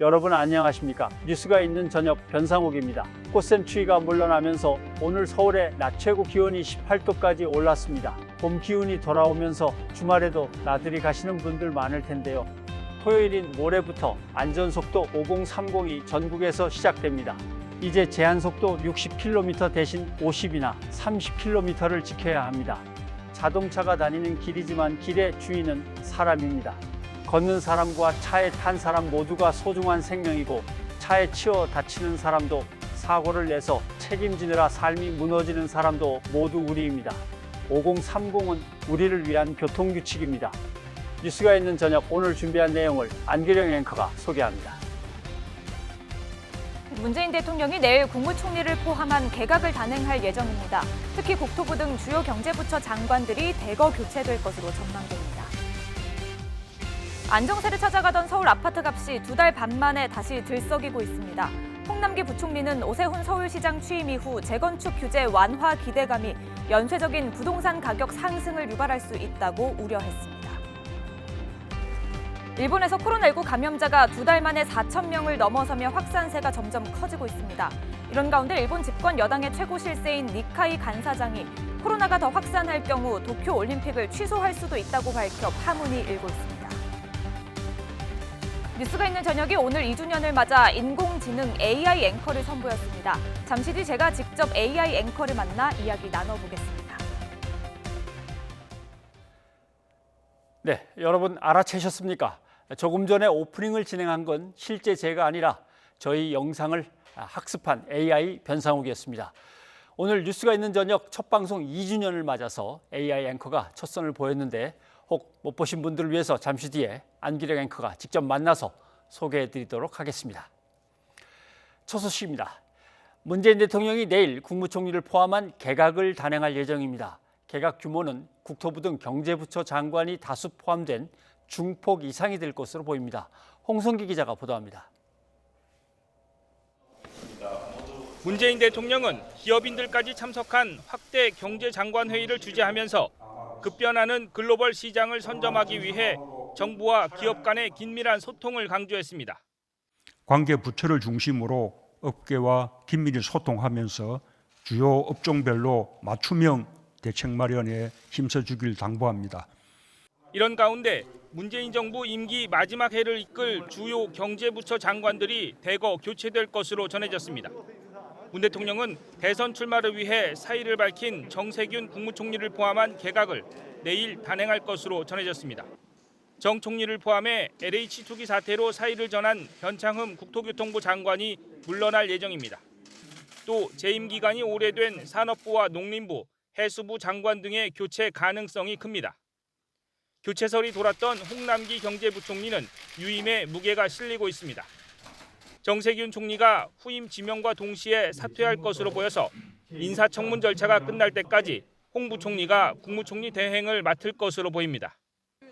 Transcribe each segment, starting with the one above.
여러분 안녕하십니까? 뉴스가 있는 저녁 변상욱입니다. 꽃샘 추위가 물러나면서 오늘 서울의 낮 최고 기온이 18도까지 올랐습니다. 봄 기운이 돌아오면서 주말에도 나들이 가시는 분들 많을 텐데요. 토요일인 모레부터 안전속도 5030이 전국에서 시작됩니다. 이제 제한속도 60km 대신 50이나 30km를 지켜야 합니다. 자동차가 다니는 길이지만 길의 주인은 사람입니다. 걷는 사람과 차에 탄 사람 모두가 소중한 생명이고 차에 치여 다치는 사람도 사고를 내서 책임지느라 삶이 무너지는 사람도 모두 우리입니다. 5030은 우리를 위한 교통규칙입니다. 뉴스가 있는 저녁 오늘 준비한 내용을 안기령 앵커가 소개합니다. 문재인 대통령이 내일 국무총리를 포함한 개각을 단행할 예정입니다. 특히 국토부 등 주요 경제부처 장관들이 대거 교체될 것으로 전망됩니다. 안정세를 찾아가던 서울 아파트 값이 2달 반 만에 다시 들썩이고 있습니다. 홍남기 부총리는 오세훈 서울시장 취임 이후 재건축 규제 완화 기대감이 연쇄적인 부동산 가격 상승을 유발할 수 있다고 우려했습니다. 일본에서 코로나19 감염자가 2달 만에 4,000명을 넘어서며 확산세가 점점 커지고 있습니다. 이런 가운데 일본 집권 여당의 최고 실세인 니카이 간사장이 코로나가 더 확산할 경우 도쿄 올림픽을 취소할 수도 있다고 밝혀 파문이 일고 있습니다. 뉴스가 있는 저녁이 오늘 2주년을 맞아 인공지능 AI 앵커를 선보였습니다. 잠시 뒤 제가 직접 AI 앵커를 만나 이야기 나눠보겠습니다. 네, 여러분 알아채셨습니까? 조금 전에 오프닝을 진행한 건 실제 제가 아니라 저희 영상을 학습한 AI 변상욱이었습니다. 오늘 뉴스가 있는 저녁 첫 방송 2주년을 맞아서 AI 앵커가 첫 선을 보였는데 혹 못 보신 분들을 위해서 잠시 뒤에 안기령 앵커가 직접 만나서 소개해드리도록 하겠습니다. 첫 소식입니다. 문재인 대통령이 내일 국무총리를 포함한 개각을 단행할 예정입니다. 개각 규모는 국토부 등 경제부처 장관이 다수 포함된 중폭 이상이 될 것으로 보입니다. 홍성기 기자가 보도합니다. 문재인 대통령은 기업인들까지 참석한 확대 경제장관 회의를 주재하면서 급변하는 글로벌 시장을 선점하기 위해 정부와 기업 간의 긴밀한 소통을 강조했습니다. 관계 부처를 중심으로 업계와 긴밀히 소통하면서 주요 업종별로 맞춤형 대책 마련에 힘써주길 당부합니다. 이런 가운데 문재인 정부 임기 마지막 해를 이끌 주요 경제부처 장관들이 대거 교체될 것으로 전해졌습니다. 문 대통령은 대선 출마를 위해 사의를 밝힌 정세균 국무총리를 포함한 개각을 내일 단행할 것으로 전해졌습니다. 정 총리를 포함해 LH 투기 사태로 사의를 전한 변창흠 국토교통부 장관이 물러날 예정입니다. 또 재임 기간이 오래된 산업부와 농림부, 해수부 장관 등의 교체 가능성이 큽니다. 교체설이 돌았던 홍남기 경제부총리는 유임에 무게가 실리고 있습니다. 정세균 총리가 후임 지명과 동시에 사퇴할 것으로 보여서 인사청문 절차가 끝날 때까지 홍 부총리가 국무총리 대행을 맡을 것으로 보입니다.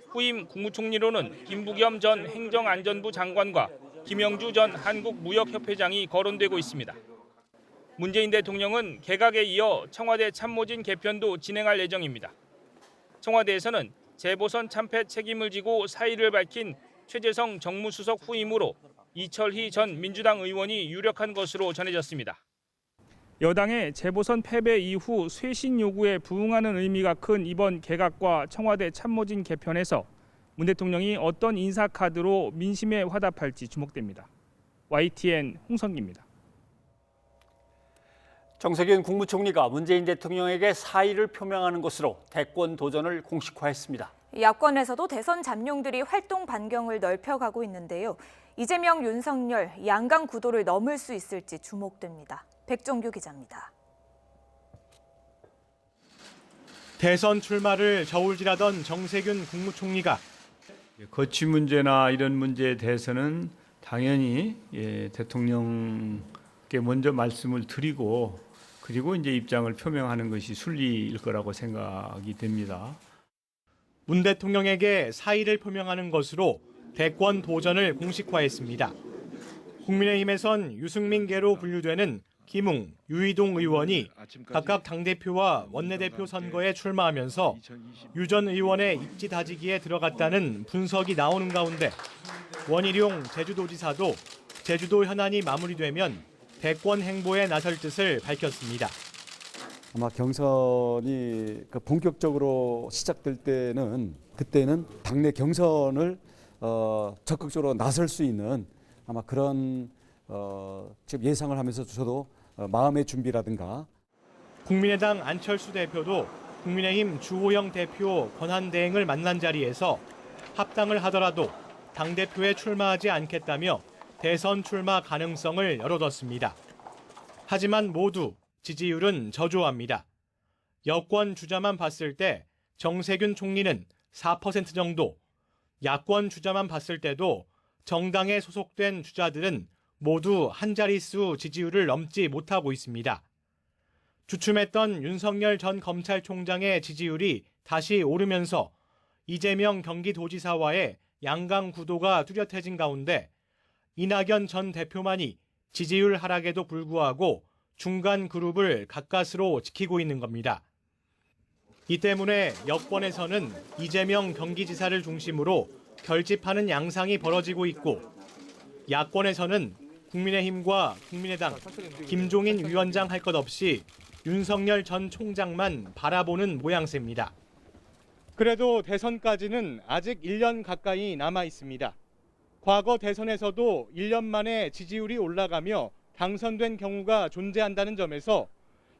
후임 국무총리로는 김부겸 전 행정안전부 장관과 김영주 전 한국무역협회장이 거론되고 있습니다. 문재인 대통령은 개각에 이어 청와대 참모진 개편도 진행할 예정입니다. 청와대에서는 재보선 참패 책임을 지고 사의를 밝힌 최재성 정무수석 후임으로 이철희 전 민주당 의원이 유력한 것으로 전해졌습니다. 여당의 재보선 패배 이후 쇄신 요구에 부응하는 의미가 큰 이번 개각과 청와대 참모진 개편에서 문 대통령이 어떤 인사 카드로 민심에 화답할지 주목됩니다. YTN 홍성기입니다. 정세균 국무총리가 문재인 대통령에게 사의를 표명하는 것으로 대권 도전을 공식화했습니다. 야권에서도 대선 잠룡들이 활동 반경을 넓혀가고 있는데요. 이재명, 윤석열, 양강 구도를 넘을 수 있을지 주목됩니다. 백종규 기자입니다. 대선 출마를 저울질하던 정세균 국무총리가 거취 문제나 이런 문제에 대해서는 당연히 대통령께 먼저 말씀을 드리고 그리고 이제 입장을 표명하는 것이 순리일 거라고 생각이 됩니다. 문 대통령에게 사의를 표명하는 것으로 대권 도전을 공식화했습니다. 국민의힘에선 유승민계로 분류되는 김웅, 유이동 의원이 각각 당대표와 원내대표 선거에 출마하면서 유 전 의원의 입지 다지기에 들어갔다는 분석이 나오는 가운데 원희룡 제주도지사도 제주도 현안이 마무리되면 대권 행보에 나설 뜻을 밝혔습니다. 아마 경선이 본격적으로 시작될 때는 그때는 당내 경선을 적극적으로 나설 수 있는 아마 그런 지금 예상을 하면서 저도 마음의 준비라든가. 국민의당 안철수 대표도 국민의힘 주호영 대표 권한대행을 만난 자리에서 합당을 하더라도 당대표에 출마하지 않겠다며 대선 출마 가능성을 열어뒀습니다. 하지만 모두 지지율은 저조합니다. 여권 주자만 봤을 때 정세균 총리는 4% 정도, 야권 주자만 봤을 때도 정당에 소속된 주자들은 모두 한 자릿수 지지율을 넘지 못하고 있습니다. 주춤했던 윤석열 전 검찰총장의 지지율이 다시 오르면서 이재명 경기도지사와의 양강 구도가 뚜렷해진 가운데 이낙연 전 대표만이 지지율 하락에도 불구하고 중간 그룹을 가까스로 지키고 있는 겁니다. 이 때문에 여권에서는 이재명 경기지사를 중심으로 결집하는 양상이 벌어지고 있고 야권에서는 국민의힘과 국민의당, 김종인 위원장 할 것 없이 윤석열 전 총장만 바라보는 모양새입니다. 그래도 대선까지는 아직 1년 가까이 남아 있습니다. 과거 대선에서도 1년 만에 지지율이 올라가며 당선된 경우가 존재한다는 점에서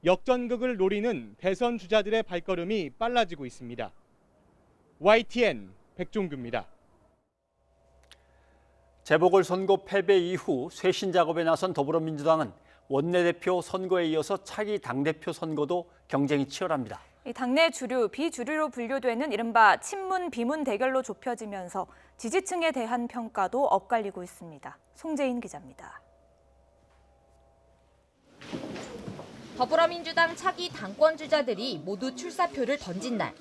역전극을 노리는 대선 주자들의 발걸음이 빨라지고 있습니다. YTN 백종규입니다. 재보궐선거 패배 이후 쇄신 작업에 나선 더불어민주당은 원내대표 선거에 이어서 차기 당대표 선거도 경쟁이 치열합니다. 당내 주류, 비주류로 분류되는 이른바 친문, 비문 대결로 좁혀지면서 지지층에 대한 평가도 엇갈리고 있습니다. 송재인 기자입니다. 더불어민주당 차기 당권 주자들이 모두 출사표를 던진 날.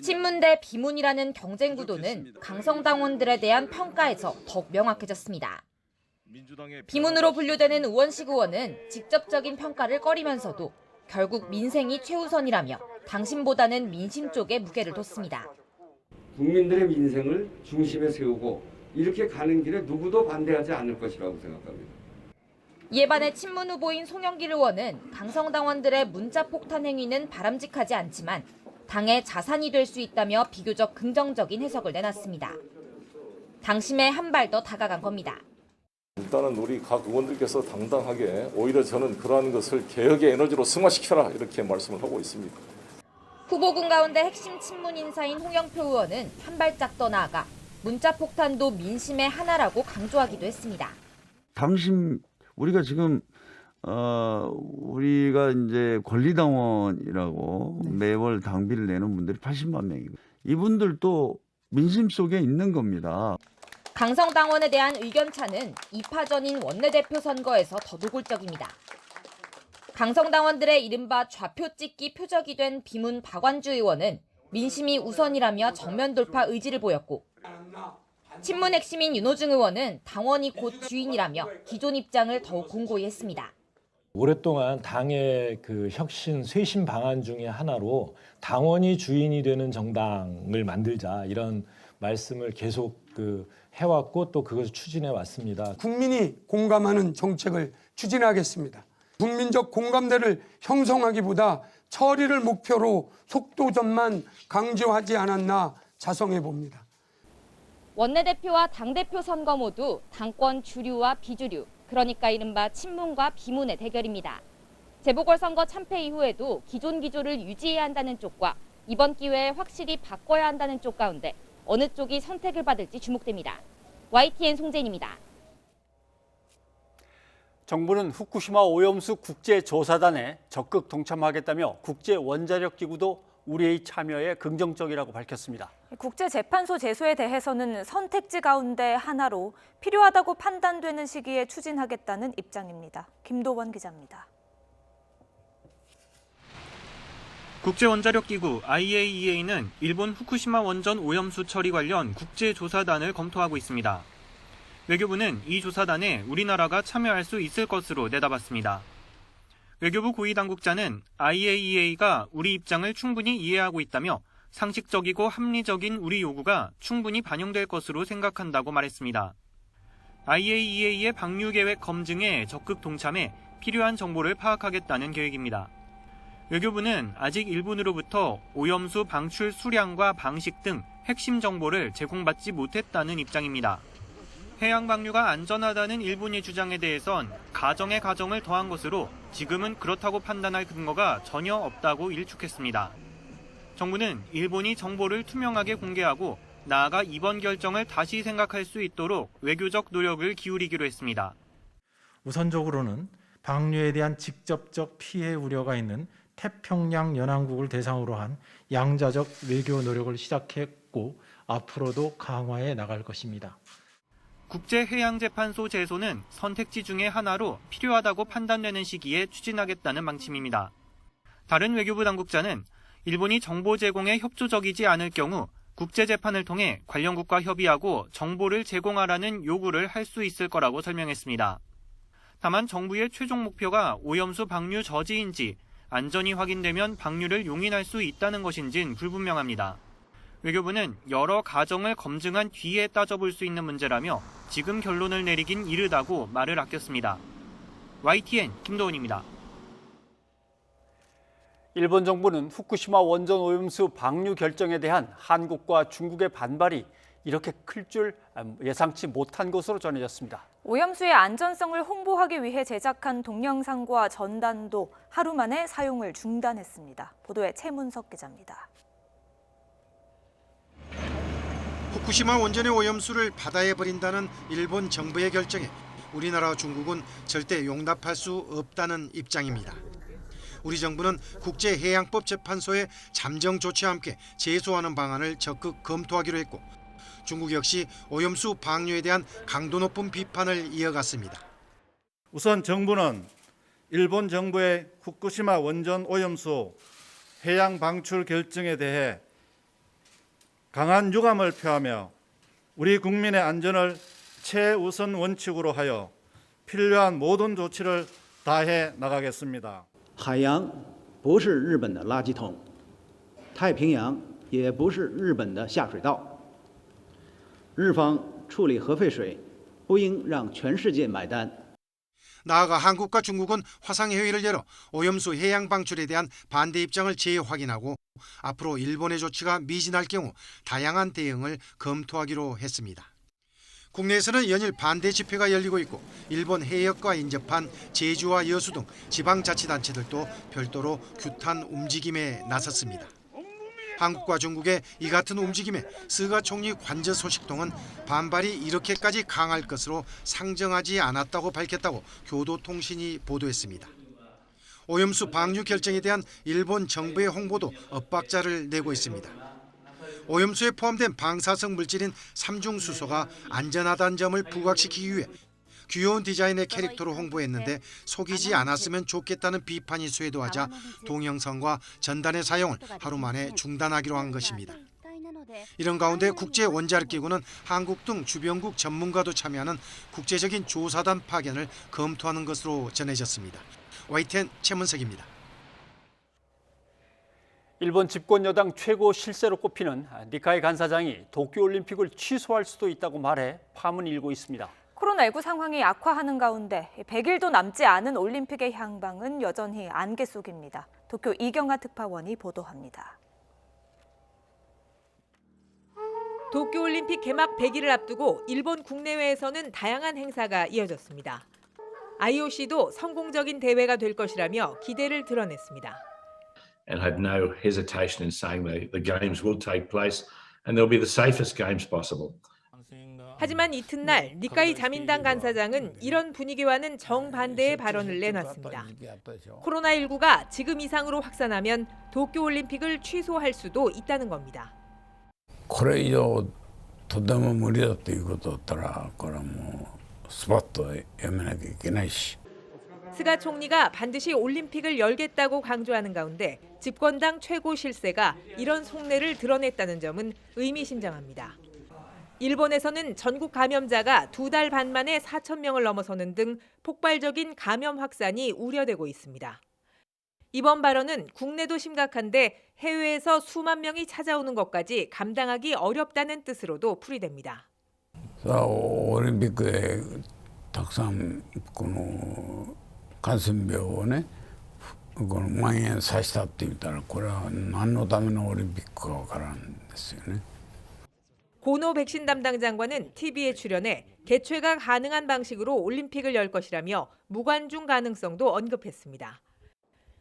친문 대 비문이라는 경쟁 구도는 강성당원들에 대한 평가에서 더욱 명확해졌습니다. 비문으로 분류되는 우원식 의원은 직접적인 평가를 꺼리면서도 결국 민생이 최우선이라며 당신보다는 민심 쪽에 무게를 뒀습니다. 국민들의 민생을 중심에 세우고 이렇게 가는 길에 누구도 반대하지 않을 것이라고 생각합니다. 이에 반해 친문 후보인 송영길 의원은 강성당원들의 문자 폭탄 행위는 바람직하지 않지만 당의 자산이 될 수 있다며 비교적 긍정적인 해석을 내놨습니다. 당심에 한 발 더 다가간 겁니다. 일단은 우리 각 의원들께서 당당하게 오히려 저는 그러한 것을 개혁의 에너지로 승화시켜라 이렇게 말씀을 하고 있습니다. 후보군 가운데 핵심 친문 인사인 홍영표 의원은 한 발짝 더 나아가 문자 폭탄도 민심의 하나라고 강조하기도 했습니다. 당심 우리가 지금 우리가 이제 권리당원이라고 매월 당비를 내는 분들이 80만 명이고 이분들도 민심 속에 있는 겁니다. 강성당원에 대한 의견차는 2파전인 원내대표 선거에서 더 노골적입니다. 강성당원들의 이른바 좌표 찍기 표적이 된 비문 박완주 의원은 민심이 우선이라며 정면 돌파 의지를 보였고 친문 핵심인 윤호중 의원은 당원이 곧 주인이라며 기존 입장을 더욱 공고히 했습니다. 오랫동안 당의 그 혁신, 쇄신 방안 중에 하나로 당원이 주인이 되는 정당을 만들자 이런 말씀을 계속 해왔고 또 그것을 추진해 왔습니다. 국민이 공감하는 정책을 추진하겠습니다. 국민적 공감대를 형성하기보다 처리를 목표로 속도전만 강조하지 않았나 자성해 봅니다. 원내대표와 당대표 선거 모두 당권 주류와 비주류, 그러니까 이른바 친문과 비문의 대결입니다. 재보궐선거 참패 이후에도 기존 기조를 유지해야 한다는 쪽과 이번 기회에 확실히 바꿔야 한다는 쪽 가운데 어느 쪽이 선택을 받을지 주목됩니다. YTN 송재인입니다. 정부는 후쿠시마 오염수 국제조사단에 적극 동참하겠다며 국제원자력기구도 우리의 참여에 긍정적이라고 밝혔습니다. 국제재판소 제소에 대해서는 선택지 가운데 하나로 필요하다고 판단되는 시기에 추진하겠다는 입장입니다. 김도원 기자입니다. 국제원자력기구 IAEA는 일본 후쿠시마 원전 오염수 처리 관련 국제조사단을 검토하고 있습니다. 외교부는 이 조사단에 우리나라가 참여할 수 있을 것으로 내다봤습니다. 외교부 고위당국자는 IAEA가 우리 입장을 충분히 이해하고 있다며 상식적이고 합리적인 우리 요구가 충분히 반영될 것으로 생각한다고 말했습니다. IAEA의 방류 계획 검증에 적극 동참해 필요한 정보를 파악하겠다는 계획입니다. 외교부는 아직 일본으로부터 오염수 방출 수량과 방식 등 핵심 정보를 제공받지 못했다는 입장입니다. 해양 방류가 안전하다는 일본의 주장에 대해선 가정에 가정을 더한 것으로 지금은 그렇다고 판단할 근거가 전혀 없다고 일축했습니다. 정부는 일본이 정보를 투명하게 공개하고 나아가 이번 결정을 다시 생각할 수 있도록 외교적 노력을 기울이기로 했습니다. 우선적으로는 방류에 대한 직접적 피해 우려가 있는 태평양 연안국을 대상으로 한 양자적 외교 노력을 시작했고 앞으로도 강화해 나갈 것입니다. 국제해양재판소 제소는 선택지 중의 하나로 필요하다고 판단되는 시기에 추진하겠다는 방침입니다. 다른 외교부 당국자는 일본이 정보 제공에 협조적이지 않을 경우 국제재판을 통해 관련국과 협의하고 정보를 제공하라는 요구를 할 수 있을 거라고 설명했습니다. 다만 정부의 최종 목표가 오염수 방류 저지인지 안전이 확인되면 방류를 용인할 수 있다는 것인지는 불분명합니다. 외교부는 여러 가정을 검증한 뒤에 따져볼 수 있는 문제라며 지금 결론을 내리긴 이르다고 말을 아꼈습니다. YTN 김도훈입니다. 일본 정부는 후쿠시마 원전 오염수 방류 결정에 대한 한국과 중국의 반발이 이렇게 클 줄 예상치 못한 것으로 전해졌습니다. 오염수의 안전성을 홍보하기 위해 제작한 동영상과 전단도 하루 만에 사용을 중단했습니다. 보도에 최문석 기자입니다. 후쿠시마 원전의 오염수를 바다에 버린다는 일본 정부의 결정에 우리나라와 중국은 절대 용납할 수 없다는 입장입니다. 우리 정부는 국제해양법 재판소의 잠정 조치와 함께 제소하는 방안을 적극 검토하기로 했고 중국 역시 오염수 방류에 대한 강도 높은 비판을 이어갔습니다. 우선 정부는 일본 정부의 후쿠시마 원전 오염수 해양 방출 결정에 대해 강한 유감을 표하며 우리 국민의 안전을 최우선 원칙으로 하여 필요한 모든 조치를 다해 나가겠습니다. 海洋不是日本的垃圾桶，太平洋也不是日本的下水道。日方处理核废水不应让全世界买单。 나아가 한국과 중국은 화상회의를 열어 오염수 해양 방출에 대한 반대 입장을 재확인하고 앞으로 일본의 조치가 미진할 경우 다양한 대응을 검토하기로 했습니다. 국내에서는 연일 반대 집회가 열리고 있고 일본 해역과 인접한 제주와 여수 등 지방자치단체들도 별도로 규탄 움직임에 나섰습니다. 한국과 중국의 이 같은 움직임에 스가 총리 관저 소식통은 반발이 이렇게까지 강할 것으로 상정하지 않았다고 밝혔다고 교도통신이 보도했습니다. 오염수 방류 결정에 대한 일본 정부의 홍보도 엇박자를 내고 있습니다. 오염수에 포함된 방사성 물질인 삼중수소가 안전하다는 점을 부각시키기 위해 귀여운 디자인의 캐릭터로 홍보했는데 속이지 않았으면 좋겠다는 비판이 쇄도하자 동영상과 전단의 사용을 하루 만에 중단하기로 한 것입니다. 이런 가운데 국제원자력기구는 한국 등 주변국 전문가도 참여하는 국제적인 조사단 파견을 검토하는 것으로 전해졌습니다. YTN 최문석입니다. 일본 집권 여당 최고 실세로 꼽히는 니카이 간사장이 도쿄올림픽을 취소할 수도 있다고 말해 파문이 일고 있습니다. 코로나19 상황이 악화하는 가운데 100일도 남지 않은 올림픽의 향방은 여전히 안개 속입니다. 도쿄 이경아 특파원이 보도합니다. 도쿄올림픽 개막 100일을 앞두고 일본 국내외에서는 다양한 행사가 이어졌습니다. IOC도 성공적인 대회가 될 것이라며 기대를 드러냈습니다. And had no hesitation in saying the games will take place and they'll be the safest games possible. 하지만 이튿날 니카이 자민당 간사장은 이런 분위기와는 정반대의 발언을 내놨습니다. 코로나19가 지금 이상으로 확산하면 도쿄올림픽을 취소할 수도 있다는 겁니다. これ以上とても無理だということだったらこれはもうスパッとやめなきゃいけないし 스가 총리가 반드시 올림픽을 열겠다고 강조하는 가운데 집권당 최고 실세가 이런 속내를 드러냈다는 점은 의미심장합니다. 일본에서는 전국 감염자가 2달 반 만에 4,000명을 넘어서는 등 폭발적인 감염 확산이 우려되고 있습니다. 이번 발언은 국내도 심각한데 해외에서 수만 명이 찾아오는 것까지 감당하기 어렵다는 뜻으로도 풀이됩니다. オリンピックでたくさんこの感染病をね、この蔓延させたって言ったらこれは何のためのオリンピックかわからんですよね。 고노 백신 담당 장관은 TV에 출연해 개최가 가능한 방식으로 올림픽을 열 것이라며 무관중 가능성도 언급했습니다.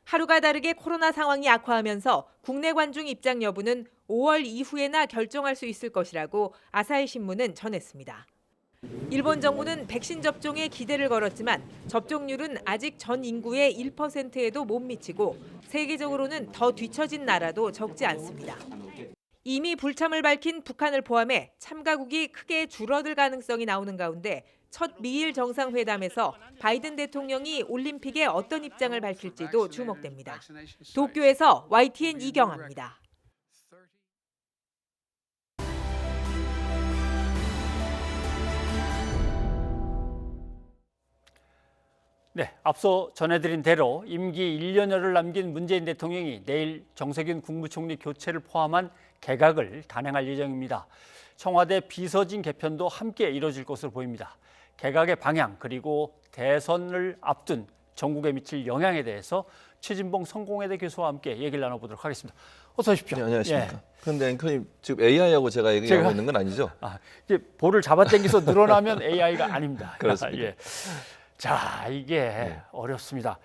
하루가 다르게 코로나 상황이 악화하면서 국내 관중 입장 여부는 5월 이후에나 결정할 수 있을 것이라고 아사히 신문은 전했습니다. 일본 정부는 백신 접종에 기대를 걸었지만 접종률은 아직 전 인구의 1%에도 못 미치고 세계적으로는 더 뒤처진 나라도 적지 않습니다. 이미 불참을 밝힌 북한을 포함해 참가국이 크게 줄어들 가능성이 나오는 가운데 첫 미일 정상회담에서 바이든 대통령이 올림픽에 어떤 입장을 밝힐지도 주목됩니다. 도쿄에서 YTN 이경아입니다. 네, 앞서 전해드린 대로 임기 1년여를 남긴 문재인 대통령이 내일 정세균 국무총리 교체를 포함한 개각을 단행할 예정입니다. 청와대 비서진 개편도 함께 이뤄질 것으로 보입니다. 개각의 방향 그리고 대선을 앞둔 전국에 미칠 영향에 대해서 최진봉 성공회대 교수와 함께 얘기를 나눠보도록 하겠습니다. 어서 오십시오. 네, 안녕하십니까. 예. 그런데 앵커님 지금 AI하고 제가 얘기하고 있는 건 아니죠? 이제 볼을 잡아당겨서 늘어나면 AI가 아닙니다. 그렇습니다. 예. 자, 이게 어렵습니다.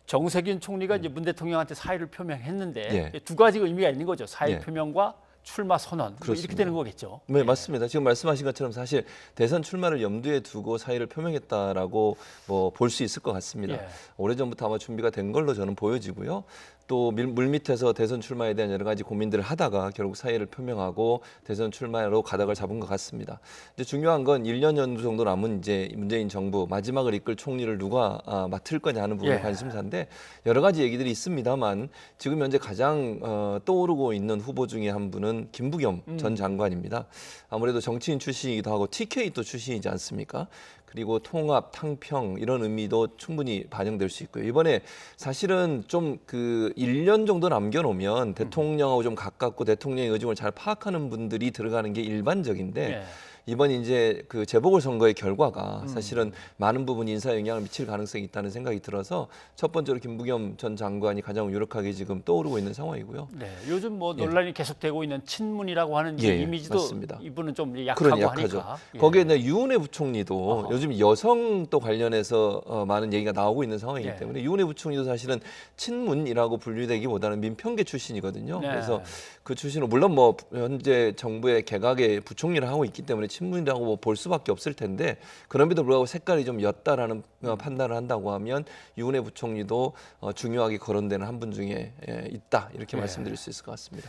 정세균 총리가 이제 문 대통령한테 사의를 표명했는데 두 가지가 의미가 있는 거죠. 사의 표명과 출마 선언 이렇게 되는 거겠죠. 네, 맞습니다. 지금 말씀하신 것처럼 사실 대선 출마를 염두에 두고 사의를 표명했다라고 뭐 볼 수 있을 것 같습니다. 오래전부터 아마 준비가 된 걸로 저는 보여지고요. 또 물밑에서 대선 출마에 대한 여러 가지 고민들을 하다가 결국 사의를 표명하고 대선 출마로 가닥을 잡은 것 같습니다. 이제 중요한 건 1년 정도 남은 이제 문재인 정부 마지막을 이끌 총리를 누가 맡을 거냐 하는 부분이 관심사인데 여러 가지 얘기들이 있습니다만 지금 현재 가장 떠오르고 있는 후보 중에 한 분은 김부겸 전 장관입니다. 아무래도 정치인 출신이기도 하고 TK도 출신이지 않습니까? 그리고 통합, 탕평 이런 의미도 충분히 반영될 수 있고요. 이번에 사실은 좀 그 1년 정도 남겨놓으면 대통령하고 좀 가깝고 대통령의 의중을 잘 파악하는 분들이 들어가는 게 일반적인데 이번 이제 그 재보궐선거의 결과가 사실은 많은 부분 인사에 영향을 미칠 가능성이 있다는 생각이 들어서 첫 번째로 김부겸 전 장관이 가장 유력하게 지금 떠오르고 있는 상황이고요. 네, 요즘 뭐 논란이 계속되고 있는 친문이라고 하는 이미지도 맞습니다. 이분은 좀 약하고 약하죠. 하니까. 거기에 유은혜 부총리도 요즘 여성도 관련해서 많은 얘기가 나오고 있는 상황이기 때문에 유은혜 부총리도 사실은 친문이라고 분류되기보다는 민평계 출신이거든요. 그래서 그 출신은 물론 뭐 현재 정부의 개각의 부총리를 하고 있기 때문에 친문이라고 뭐 볼 수밖에 없을 텐데 그럼에도 불구하고 색깔이 좀 옅다라는 판단을 한다고 하면 유은혜 부총리도 중요하게 거론되는 한 분 중에 있다 이렇게 말씀드릴 수 있을 것 같습니다.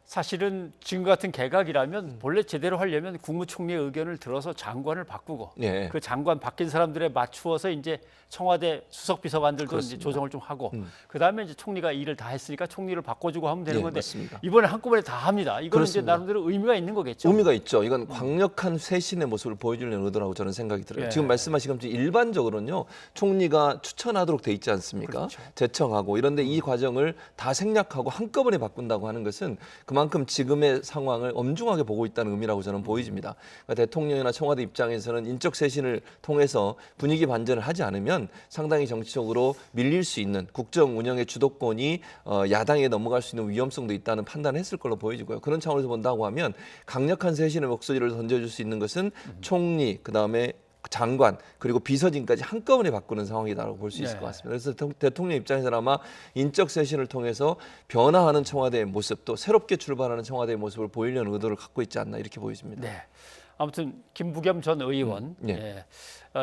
사실은 지금 같은 개각이라면 본래 제대로 하려면 국무총리의 의견을 들어서 장관을 바꾸고 그 장관 바뀐 사람들에 맞추어서 이제 청와대 수석 비서관들도 이제 조정을 좀 하고 그다음에 이제 총리가 일을 다 했으니까 총리를 바꿔주고 하면 되는 건데 맞습니다. 이번에 한꺼번에 다 합니다. 이거는 이제 나름대로 의미가 있는 거겠죠. 의미가 있죠. 이건 강력한 쇄신의 모습을 보여주려는 의도라고 저는 생각이 들어요. 지금 말씀하신 것처럼 일반적으로는요. 총리가 추천하도록 돼 있지 않습니까? 제청하고 이런데 이 과정을 다 생략하고 한꺼번에 바꾼다고 하는 것은 그만큼 지금의 상황을 엄중하게 보고 있다는 의미라고 저는 보여집니다. 그러니까 대통령이나 청와대 입장에서는 인적 쇄신을 통해서 분위기 반전을 하지 않으면 상당히 정치적으로 밀릴 수 있는 국정 운영의 주도권이 야당에 넘어갈 수 있는 위험성도 있다는 판단을 했을 걸로 보여지고요. 그런 차원에서 본다고 하면 강력한 쇄신의 목소리를 던져줄 수 있는 것은 총리, 그다음에 장관 그리고 비서진까지 한꺼번에 바꾸는 상황이다라고 볼 수 있을 것 같습니다. 그래서 대통령 입장에서는 아마 인적 쇄신을 통해서 변화하는 청와대의 모습 또 새롭게 출발하는 청와대의 모습을 보이려는 의도를 갖고 있지 않나 이렇게 보여집니다. 네. 아무튼 김부겸 전 의원,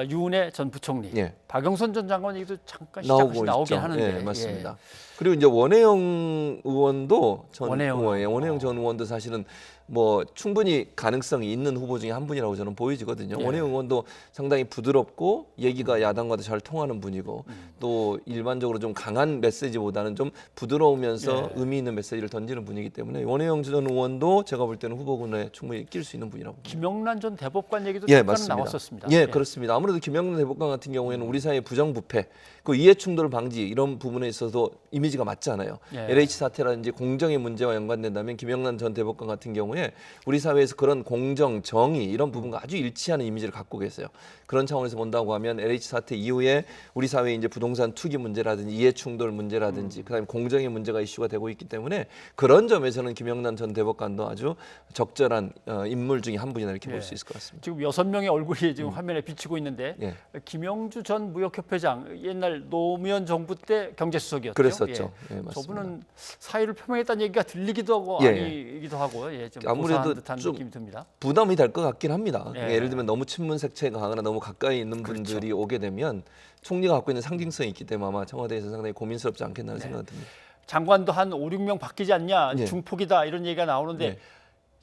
유은혜 전 부총리, 박영선 전 장관 얘기도 잠깐 시작해서 나오긴 하는데 맞습니다. 그리고 이제 원혜영 의원도 원혜영 전 의원도 사실은 뭐 충분히 가능성이 있는 후보 중에 한 분이라고 저는 보여지거든요. 원혜영 의원도 상당히 부드럽고 얘기가 야당과도 잘 통하는 분이고 또 일반적으로 좀 강한 메시지보다는 좀 부드러우면서 의미 있는 메시지를 던지는 분이기 때문에 원혜영 전 의원도 제가 볼 때는 후보군에 충분히 낄 수 있는 분이라고 봅니다. 김영란 전 대법관 얘기도 잠깐 나왔었습니다. 그렇습니다. 아무래도 김영란 대법관 같은 경우에는 우리 사회의 부정부패, 그 이해충돌 방지 이런 부분에 있어서 이미지가 맞잖아요. 예. LH 사태라든지 공정의 문제와 연관된다면 김영란 전 대법관 같은 경우에 우리 사회에서 그런 공정, 정의 이런 부분과 아주 일치하는 이미지를 갖고 계세요. 그런 차원에서 본다고 하면 LH 사태 이후에 우리 사회의 이제 부동산 투기 문제라든지 이해충돌 문제라든지 그다음에 공정의 문제가 이슈가 되고 있기 때문에 그런 점에서는 김영란 전 대법관도 아주 적절한 인물 중에 한 분이다 이렇게 볼 수 있을 것 같습니다. 지금 6명의 얼굴이 지금 화면에 비치고 있는데 예. 김영주 전 무역협회장 옛날 노무현 정부 때 경제수석이었죠. 그랬었죠. 예. 예, 맞습니다. 저분은 사의를 표명했다는 얘기가 들리기도 하고 예. 아니기도 하고 좀 아무래도 고사한 듯한 좀 느낌이 듭니다. 부담이 될 것 같긴 합니다. 예. 예를 들면 너무 친문 색채가 강하거나 너무 가까이 있는 분들이 오게 되면 총리가 갖고 있는 상징성이 있기 때문에 아마 청와대에서 상당히 고민스럽지 않겠나 하는 생각이 듭니다. 장관도 한 5, 6명 바뀌지 않냐, 예. 중폭이다 이런 얘기가 나오는데 예.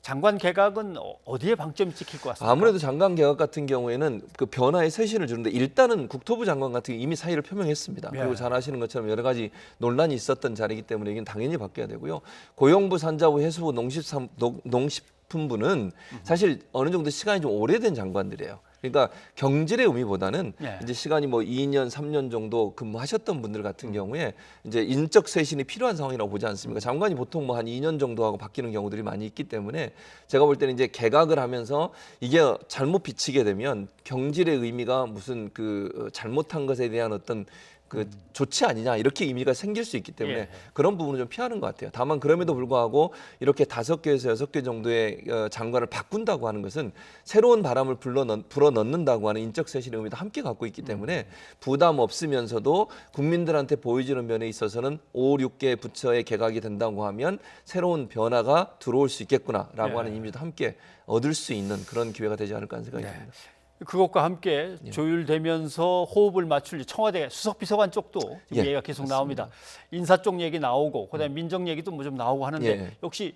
장관 개각은 어디에 방점이 찍힐 것 같습니까? 아무래도 장관 개각 같은 경우에는 그 변화에 쇄신을 주는데 일단은 국토부 장관 같은 경우 이미 사의를 표명했습니다. 예. 그리고 잘 아시는 것처럼 여러 가지 논란이 있었던 자리이기 때문에 이건 당연히 바뀌어야 되고요. 고용부, 산자부, 해수부, 농식품부는 사실 어느 정도 시간이 좀 오래된 장관들이에요. 그러니까 경질의 의미보다는 예. 이제 시간이 뭐 2년, 3년 정도 근무하셨던 분들 같은 경우에 이제 인적 쇄신이 필요한 상황이라고 보지 않습니까? 장관이 보통 뭐 한 2년 정도 하고 바뀌는 경우들이 많이 있기 때문에 제가 볼 때는 이제 개각을 하면서 이게 잘못 비치게 되면 경질의 의미가 무슨 그 잘못한 것에 대한 어떤 그 좋지 아니냐 이렇게 의미가 생길 수 있기 때문에 예. 그런 부분은 좀 피하는 것 같아요. 다만 그럼에도 불구하고 이렇게 5개에서 6개 정도의 장관을 바꾼다고 하는 것은 새로운 바람을 불어넣는다고 하는 인적 쇄신의 의미도 함께 갖고 있기 때문에 부담 없으면서도 국민들한테 보여주는 면에 있어서는 5, 6개 부처의 개각이 된다고 하면 새로운 변화가 들어올 수 있겠구나라고 예. 하는 이미도 함께 얻을 수 있는 그런 기회가 되지 않을까 하는 생각이 네. 듭니다. 그것과 함께 조율되면서 호흡을 맞출 청와대 수석비서관 쪽도 예, 얘기가 계속 맞습니다. 나옵니다. 인사 쪽 얘기 나오고 그다음에 민정 얘기도 뭐 좀 나오고 하는데 예. 역시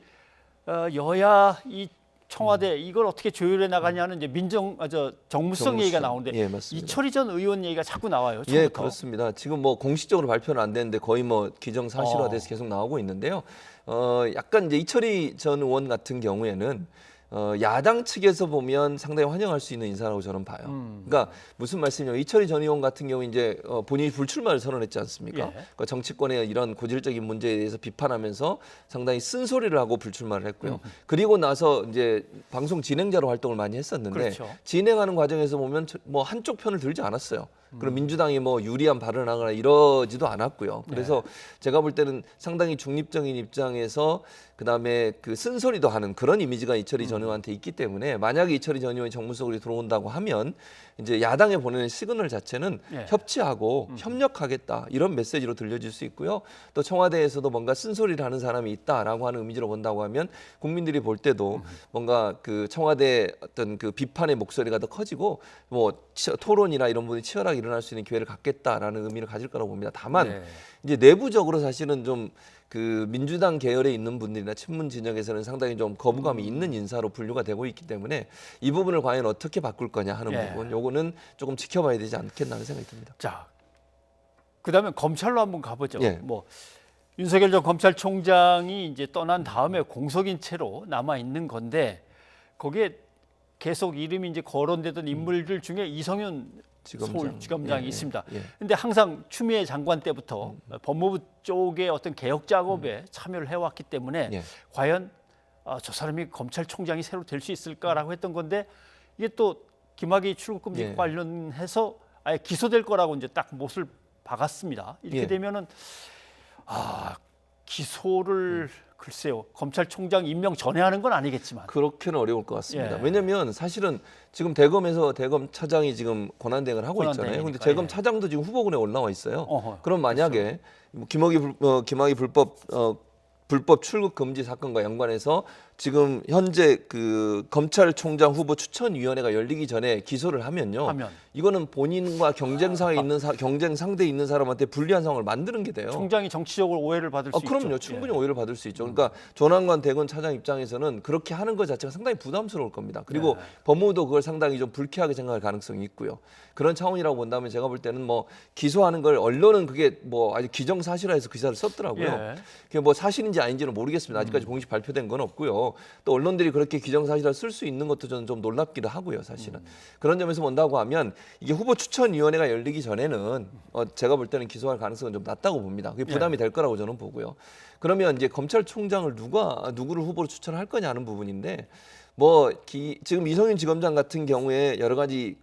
여야 이 청와대 이걸 어떻게 조율해 나가냐는 이제 정무성 얘기가 나오는데 예, 맞습니다. 이철희 전 의원 얘기가 자꾸 나와요. 예, 처음부터. 그렇습니다. 지금 뭐 공식적으로 발표는 안 되는데 거의 뭐 기정사실화돼서 계속 나오고 있는데요. 약간 이제 이철희 전 의원 같은 경우에는 야당 측에서 보면 상당히 환영할 수 있는 인사라고 저는 봐요. 그러니까 무슨 말씀이냐면 이철희 전 의원 같은 경우 이제 본인이 불출마를 선언했지 않습니까? 예. 그러니까 정치권의 이런 고질적인 문제에 대해서 비판하면서 상당히 쓴소리를 하고 불출마를 했고요. 그리고 나서 이제 방송 진행자로 활동을 많이 했었는데 그렇죠. 진행하는 과정에서 보면 뭐 한쪽 편을 들지 않았어요. 그럼 민주당이 뭐 유리한 발언을 하거나 이러지도 않았고요. 그래서 제가 볼 때는 상당히 중립적인 입장에서 그다음에 그 쓴소리도 하는 그런 이미지가 이철희 전 의원한테 있기 때문에 만약에 이철희 전 의원이 정무 속으로 들어온다고 하면 이제 야당에 보내는 시그널 자체는 예. 협치하고 협력하겠다 이런 메시지로 들려질 수 있고요. 또 청와대에서도 뭔가 쓴소리를 하는 사람이 있다라고 하는 이미지로 본다고 하면 국민들이 볼 때도 뭔가 그 청와대 어떤 그 비판의 목소리가 더 커지고 뭐 토론이나 이런 부분이 치열하게 일어날 수 있는 기회를 갖겠다라는 의미를 가질 거라고 봅니다. 다만 네. 이제 내부적으로 사실은 좀 그 민주당 계열에 있는 분들이나 친문 진영에서는 상당히 좀 거부감이 있는 인사로 분류가 되고 있기 때문에 이 부분을 과연 어떻게 바꿀 거냐 하는 예. 부분, 요거는 조금 지켜봐야 되지 않겠나 하는 생각이 듭니다. 자, 그다음에 검찰로 한번 가보죠. 예. 뭐 윤석열 전 검찰총장이 이제 떠난 다음에 공석인 채로 남아 있는 건데 거기에 계속 이름이 이제 거론되던 인물들 중에 이성윤 서울지검장이 예, 있습니다. 예. 근데 항상 추미애 장관 때부터 법무부 쪽의 어떤 개혁 작업에 참여를 해왔기 때문에 예. 과연 저 사람이 검찰총장이 새로 될 수 있을까라고 했던 건데 이게 또 김학의 출국금지 예. 관련해서 아예 기소될 거라고 이제 딱 못을 박았습니다. 이렇게 예. 되면은 기소를 글쎄요 검찰총장 임명 전에 하는 건 아니겠지만 그렇게는 어려울 것 같습니다. 예. 왜냐하면 사실은 지금 대검에서 대검 차장이 지금 권한대행을 하고 있잖아요. 권한대행이니까, 그런데 대검 예. 차장도 지금 후보군에 올라와 있어요. 어허, 그럼 만약에 뭐 김학의 불법 출국 금지 사건과 연관해서 지금 현재 그 검찰총장 후보 추천위원회가 열리기 전에 기소를 하면요. 이거는 본인과 경쟁 상대에 있는 사람한테 불리한 상황을 만드는 게 돼요. 총장이 정치적으로 오해를 받을 수 있죠. 그럼요. 충분히 오해를 받을 수 있죠. 그러니까 조남관 대검 차장 입장에서는 그렇게 하는 것 자체가 상당히 부담스러울 겁니다. 그리고 법무부도 그걸 상당히 좀 불쾌하게 생각할 가능성이 있고요. 그런 차원이라고 본다면 제가 볼 때는 뭐 기소하는 걸 언론은 그게 뭐 아주 기정사실화해서 기사를 썼더라고요. 예. 그게 뭐 사실인지 아닌지는 모르겠습니다. 아직까지 공식 발표된 건 없고요. 있고 또 언론들이 그렇게 기정사실화 쓸 수 있는 것도 저는 좀 놀랍기도 하고요, 사실은. 그런 점에서 본다고 하면 이게 후보 추천위원회가 열리기 전에는 제가 볼 때는 기소할 가능성은 좀 낮다고 봅니다. 그게 부담이 될 거라고 저는 보고요. 그러면 이제 검찰총장을 누구를 후보로 추천할 거냐 하는 부분인데 지금 이성윤 지검장 같은 경우에 여러 가지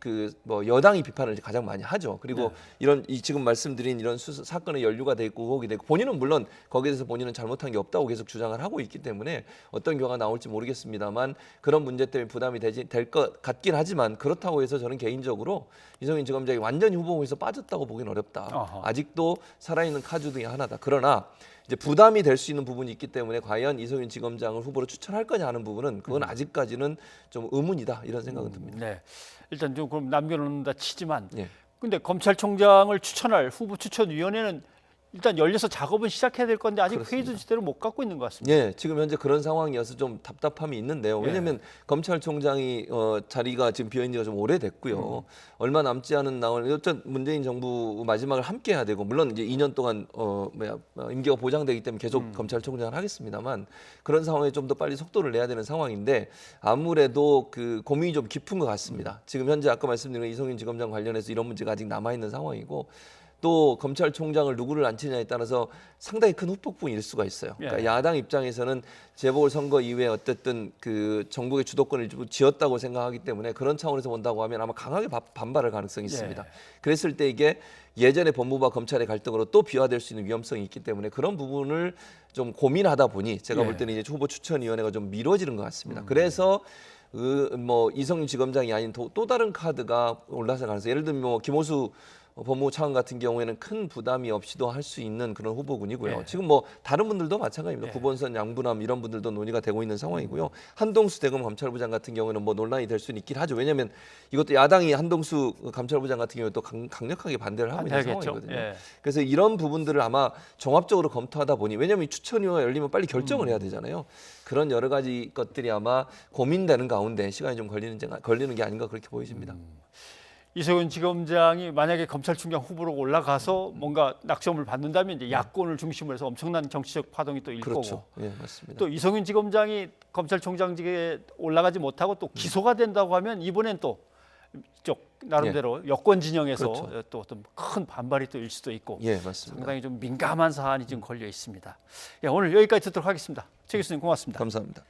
여당이 비판을 가장 많이 하죠. 그리고 지금 말씀드린 이런 사건에 연루가 돼 있고 의혹이 되고 본인은 물론 거기에 대해서 본인은 잘못한 게 없다고 계속 주장을 하고 있기 때문에 어떤 결과가 나올지 모르겠습니다만 그런 문제 때문에 부담이 될 것 같긴 하지만 그렇다고 해서 저는 개인적으로 이성윤 지검장이 완전히 후보에서 빠졌다고 보기는 어렵다. 아직도 살아있는 카드 중에 하나다. 그러나 이제 부담이 될 수 있는 부분이 있기 때문에 과연 이성윤 지검장을 후보로 추천할 거냐 하는 부분은 그건 아직까지는 좀 의문이다 이런 생각은 듭니다. 네, 일단 좀 그럼 남겨놓는다 치지만, 근데 검찰총장을 추천할 후보 추천위원회는 일단 열려서 작업은 시작해야 될 건데 아직 그렇습니다. 회의도 제대로 못 갖고 있는 것 같습니다. 예, 지금 현재 그런 상황이어서 좀 답답함이 있는데요. 왜냐하면 검찰총장이 자리가 지금 비어 있는 지가 좀 오래됐고요. 얼마 남지 않은 어쨌든 문재인 정부 마지막을 함께 해야 되고 물론 이제 2년 동안 임기가 보장되기 때문에 계속 검찰총장을 하겠습니다만 그런 상황에 좀 더 빨리 속도를 내야 되는 상황인데 아무래도 그 고민이 좀 깊은 것 같습니다. 지금 현재 아까 말씀드린 이성윤 지검장 관련해서 이런 문제가 아직 남아 있는 상황이고. 또 검찰총장을 누구를 앉히냐에 따라서 상당히 큰 후폭풍이 일 수가 있어요. 그러니까 야당 입장에서는 재보궐선거 이후에 어쨌든 그 정국의 주도권을 쥐었다고 생각하기 때문에 그런 차원에서 본다고 하면 아마 강하게 반발할 가능성이 있습니다. 그랬을 때 이게 예전의 법무부와 검찰의 갈등으로 또 비화될 수 있는 위험성이 있기 때문에 그런 부분을 좀 고민하다 보니 제가 볼 때는 이제 후보 추천위원회가 좀 미뤄지는 것 같습니다. 그래서 이성윤 지검장이 아닌 또 다른 카드가 올라설 가능성. 예를 들면 김호수 법무부 차관 같은 경우에는 큰 부담이 없이도 할 수 있는 그런 후보군이고요. 지금 다른 분들도 마찬가지입니다. 구본선, 양부남 이런 분들도 논의가 되고 있는 상황이고요. 한동수 대검 감찰부장 같은 경우에는 논란이 될 수는 있긴 하죠. 왜냐하면 이것도 야당이 한동수 감찰부장 같은 경우에 또 강력하게 반대를 하고 있는 상황이거든요. 그래서 이런 부분들을 아마 종합적으로 검토하다 보니 왜냐하면 추천위원회가 열리면 빨리 결정을 해야 되잖아요. 그런 여러 가지 것들이 아마 고민되는 가운데 시간이 좀 걸리는 게 아닌가 그렇게 보여집니다. 이성윤 지검장이 만약에 검찰총장 후보로 올라가서 뭔가 낙점을 받는다면 이제 야권을 중심으로 해서 엄청난 정치적 파동이 또 일 거고. 예, 맞습니다. 또 이성윤 지검장이 검찰총장직에 올라가지 못하고 또 기소가 된다고 하면 이번엔 또 이쪽 나름대로 여권 진영에서 또 어떤 큰 반발이 또 일 수도 있고. 맞습니다. 상당히 좀 민감한 사안이 지금 걸려 있습니다. 오늘 여기까지 듣도록 하겠습니다. 최 교수님 고맙습니다. 감사합니다.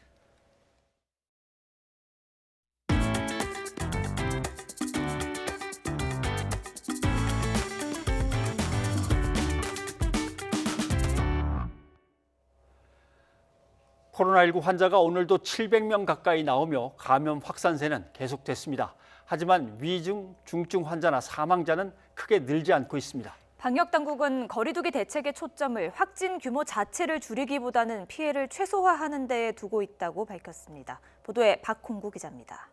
코로나19 환자가 오늘도 700명 가까이 나오며 감염 확산세는 계속됐습니다. 하지만 위중, 중증 환자나 사망자는 크게 늘지 않고 있습니다. 방역당국은 거리두기 대책의 초점을 확진 규모 자체를 줄이기보다는 피해를 최소화하는 데 두고 있다고 밝혔습니다. 보도에 박홍구 기자입니다.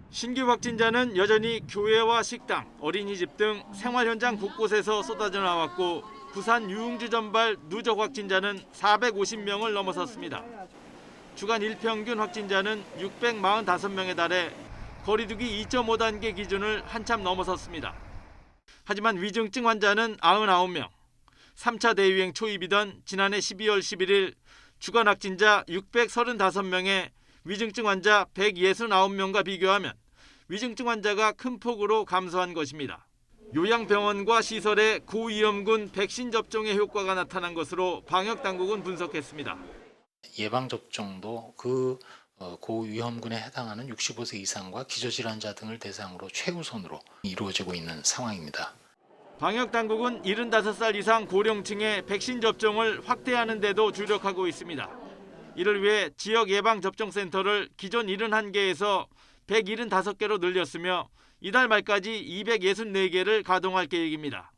신규 확진자는 여전히 교회와 식당, 어린이집 등 생활 현장 곳곳에서 쏟아져 나왔고 부산 유흥주 전발 누적 확진자는 450명을 넘어섰습니다. 주간 일평균 확진자는 645명에 달해 거리두기 2.5단계 기준을 한참 넘어섰습니다. 하지만 위중증 환자는 99명, 3차 대유행 초입이던 지난해 12월 11일 주간 확진자 635명에 위중증 환자 169명과 비교하면 위중증 환자가 큰 폭으로 감소한 것입니다. 요양병원과 시설의 고위험군 백신 접종의 효과가 나타난 것으로 방역당국은 분석했습니다. 예방접종도 고위험군에 해당하는 65세 이상과 기저질환자 등을 대상으로 최우선으로 이루어지고 있는 상황입니다. 방역당국은 75살 이상 고령층의 백신 접종을 확대하는 데도 주력하고 있습니다. 이를 위해 지역 예방접종센터를 기존 71개에서 175개로 늘렸으며 이달 말까지 264개를 가동할 계획입니다.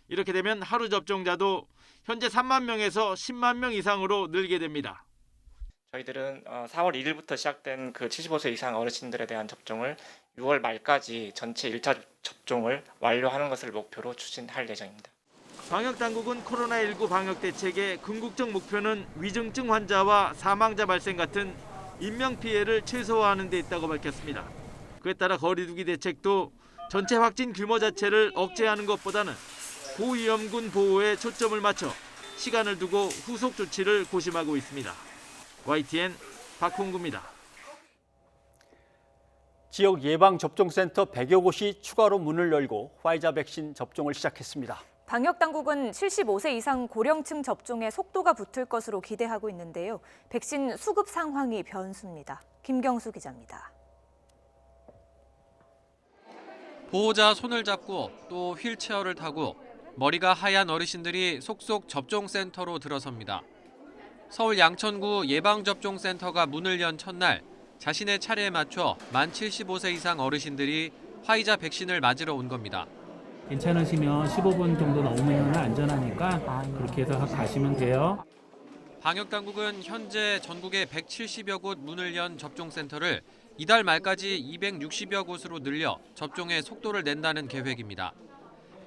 이렇게 되면 하루 접종자도 현재 3만 명에서 10만 명 이상으로 늘게 됩니다. 저희들은 4월 1일부터 시작된 그 75세 이상 어르신들에 대한 접종을 6월 말까지 전체 1차 접종을 완료하는 것을 목표로 추진할 예정입니다. 방역당국은 코로나19 방역 대책의 궁극적 목표는 위중증 환자와 사망자 발생 같은 인명피해를 최소화하는 데 있다고 밝혔습니다. 그에 따라 거리두기 대책도 전체 확진 규모 자체를 억제하는 것보다는 고위험군 보호에 초점을 맞춰 시간을 두고 후속 조치를 고심하고 있습니다. YTN 박홍구입니다. 지역 예방접종센터 100여 곳이 추가로 문을 열고 화이자 백신 접종을 시작했습니다. 방역당국은 75세 이상 고령층 접종에 속도가 붙을 것으로 기대하고 있는데요. 백신 수급 상황이 변수입니다. 김경수 기자입니다. 보호자 손을 잡고 또 휠체어를 타고 머리가 하얀 어르신들이 속속 접종센터로 들어섭니다. 서울 양천구 예방접종센터가 문을 연 첫날 자신의 차례에 맞춰 만 75세 이상 어르신들이 화이자 백신을 맞으러 온 겁니다. 괜찮으시면 15분 정도 넘으면 안전하니까 그렇게 해서 가시면 돼요. 방역당국은 현재 전국에 170여 곳 문을 연 접종센터를 이달 말까지 260여 곳으로 늘려 접종의 속도를 낸다는 계획입니다.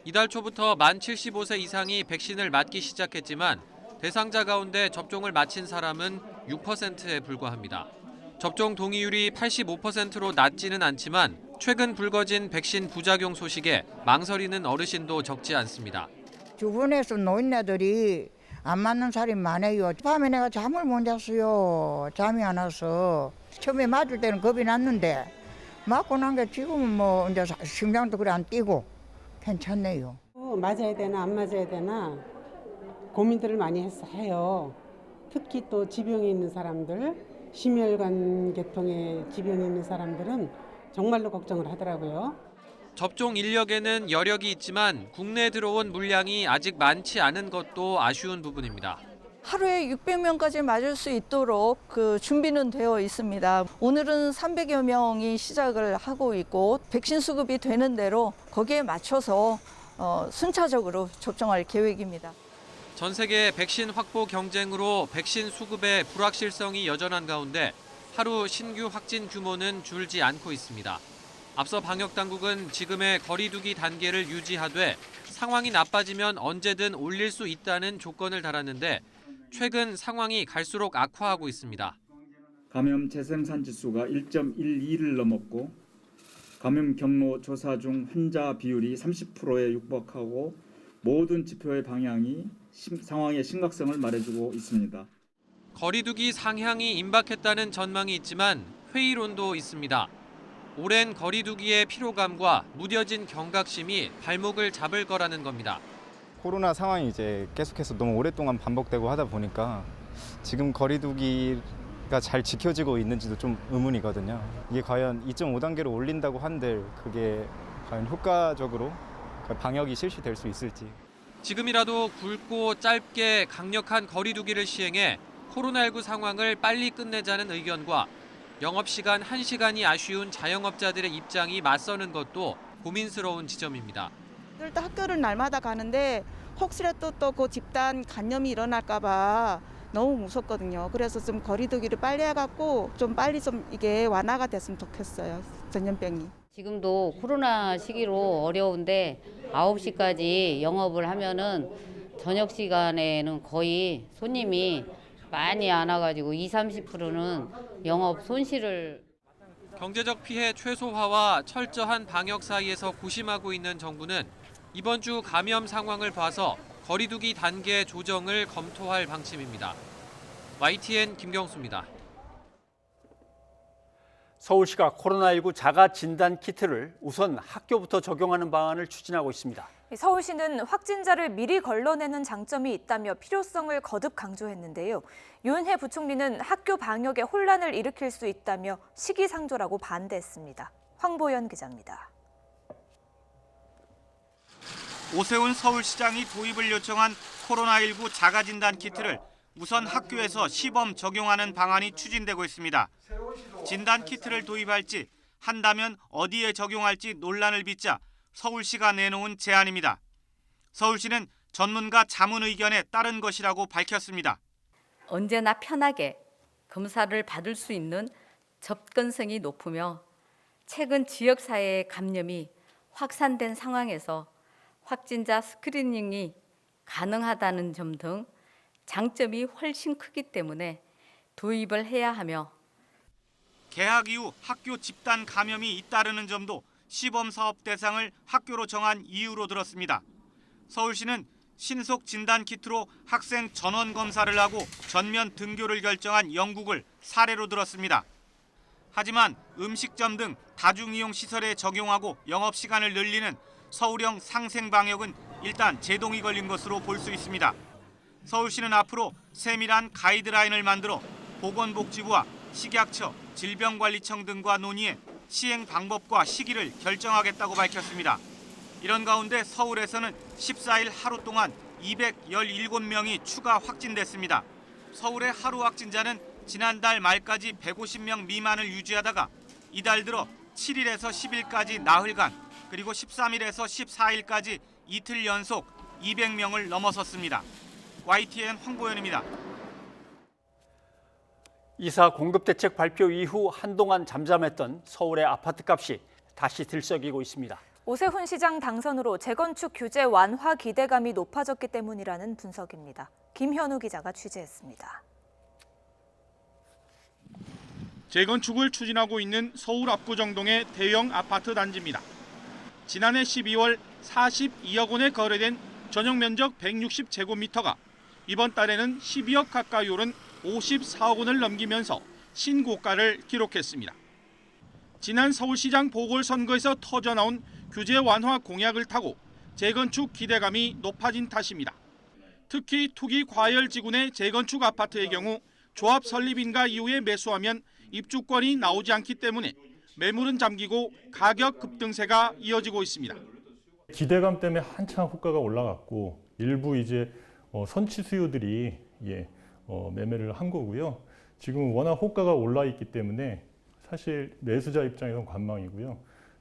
이달 초부터 만 75세 이상이 백신을 맞기 시작했지만 대상자 가운데 접종을 마친 사람은 6%에 불과합니다. 접종 동의율이 85%로 낮지는 않지만 최근 불거진 백신 부작용 소식에 망설이는 어르신도 적지 않습니다. 주변에서 노인네들이 안 맞는 사람이 많아요. 밤에 내가 잠을 못 잤어요. 잠이 안 와서. 처음에 맞을 때는 겁이 났는데 맞고 난 게 지금은 뭐 이제 심장도 그래 안 뛰고 괜찮네요. 맞아야 되나 안 맞아야 되나 고민들을 많이 해요. 특히 또 지병이 있는 사람들, 심혈관 계통의 지병이 있는 사람들은 정말로 걱정을 하더라고요. 접종 인력에는 여력이 있지만 국내에 들어온 물량이 아직 많지 않은 것도 아쉬운 부분입니다. 하루에 600명까지 맞을 수 있도록 준비는 되어 있습니다. 오늘은 300여 명이 시작을 하고 있고 백신 수급이 되는 대로 거기에 맞춰서 순차적으로 접종할 계획입니다. 전 세계 백신 확보 경쟁으로 백신 수급의 불확실성이 여전한 가운데 하루 신규 확진 규모는 줄지 않고 있습니다. 앞서 방역당국은 지금의 거리 두기 단계를 유지하되 상황이 나빠지면 언제든 올릴 수 있다는 조건을 달았는데 최근 상황이 갈수록 악화하고 있습니다. 감염 재생산 지수가 1.12를 넘었고 감염 경로 조사 중 환자 비율이 30%에 육박하고 모든 지표의 방향이 상황의 심각성을 말해주고 있습니다. 거리두기 상향이 임박했다는 전망이 있지만 회의론도 있습니다. 오랜 거리두기의 피로감과 무뎌진 경각심이 발목을 잡을 거라는 겁니다. 코로나 상황이 이제 계속해서 너무 오랫동안 반복되고 하다 보니까 지금 거리두기가 잘 지켜지고 있는지도 좀 의문이거든요. 이게 과연 2.5단계로 올린다고 한들 그게 과연 효과적으로 방역이 실시될 수 있을지. 지금이라도 굵고 짧게 강력한 거리두기를 시행해 코로나19 상황을 빨리 끝내자는 의견과 영업시간 1시간이 아쉬운 자영업자들의 입장이 맞서는 것도 고민스러운 지점입니다. 또 학교를 날마다 가는데 혹시라도 또 그 집단 감염이 일어날까 봐 너무 무섭거든요. 그래서 좀 거리두기를 빨리 해갖고 좀 빨리 좀 이게 완화가 됐으면 좋겠어요. 전염병이. 지금도 코로나 시기로 어려운데 9시까지 영업을 하면은 저녁 시간에는 거의 손님이 많이 안 와가지고 20-30%는 영업 손실을. 경제적 피해 최소화와 철저한 방역 사이에서 고심하고 있는 정부는 이번 주 감염 상황을 봐서 거리두기 단계 조정을 검토할 방침입니다. YTN 김경수입니다. 서울시가 코로나19 자가 진단 키트를 우선 학교부터 적용하는 방안을 추진하고 있습니다. 서울시는 확진자를 미리 걸러내는 장점이 있다며 필요성을 거듭 강조했는데요. 유은혜 부총리는 학교 방역에 혼란을 일으킬 수 있다며 시기상조라고 반대했습니다. 황보연 기자입니다. 오세훈 서울시장이 도입을 요청한 코로나19 자가진단 키트를 우선 학교에서 시범 적용하는 방안이 추진되고 있습니다. 진단 키트를 도입할지 한다면 어디에 적용할지 논란을 빚자 서울시가 내놓은 제안입니다. 서울시는 전문가 자문 의견에 따른 것이라고 밝혔습니다. 언제나 편하게 검사를 받을 수 있는 접근성이 높으며 최근 지역사회의 감염이 확산된 상황에서 확진자 스크리닝이 가능하다는 점 등 장점이 훨씬 크기 때문에 도입을 해야 하며 개학 이후 학교 집단 감염이 잇따르는 점도 시범 사업 대상을 학교로 정한 이유로 들었습니다. 서울시는 신속 진단 키트로 학생 전원 검사를 하고 전면 등교를 결정한 영국을 사례로 들었습니다. 하지만 음식점 등 다중이용 시설에 적용하고 영업시간을 늘리는 서울형 상생 방역은 일단 제동이 걸린 것으로 볼 수 있습니다. 서울시는 앞으로 세밀한 가이드라인을 만들어 보건복지부와 식약처, 질병관리청 등과 논의해 시행 방법과 시기를 결정하겠다고 밝혔습니다. 이런 가운데 서울에서는 14일 하루 동안 217명이 추가 확진됐습니다. 서울의 하루 확진자는 지난달 말까지 150명 미만을 유지하다가 이달 들어 7일에서 10일까지 나흘간 그리고 13일에서 14일까지 이틀 연속 200명을 넘어섰습니다. YTN 황보현입니다. 이사 공급대책 발표 이후 한동안 잠잠했던 서울의 아파트값이 다시 들썩이고 있습니다. 오세훈 시장 당선으로 재건축 규제 완화 기대감이 높아졌기 때문이라는 분석입니다. 김현우 기자가 취재했습니다. 재건축을 추진하고 있는 서울 압구정동의 대형 아파트 단지입니다. 지난해 12월 42억 원에 거래된 전용 면적 160제곱미터가 이번 달에는 12억 가까이 오른 54억 원을 넘기면서 신고가를 기록했습니다. 지난 서울시장 보궐선거에서 터져나온 규제 완화 공약을 타고 재건축 기대감이 높아진 탓입니다. 특히 투기 과열지군의 재건축 아파트의 경우 조합 설립인가 이후에 매수하면 입주권이 나오지 않기 때문에 매물은 잠기고 가격 급등세가 이어지고 있습니다. 기대감 때문에 한창 호가가 올라갔고 일부 이제 선취 수요들이 매매를 한 거고요. 지금 워낙 호가가 올라 있기 때문에 사실 매수자 입장에서는 관망이고요.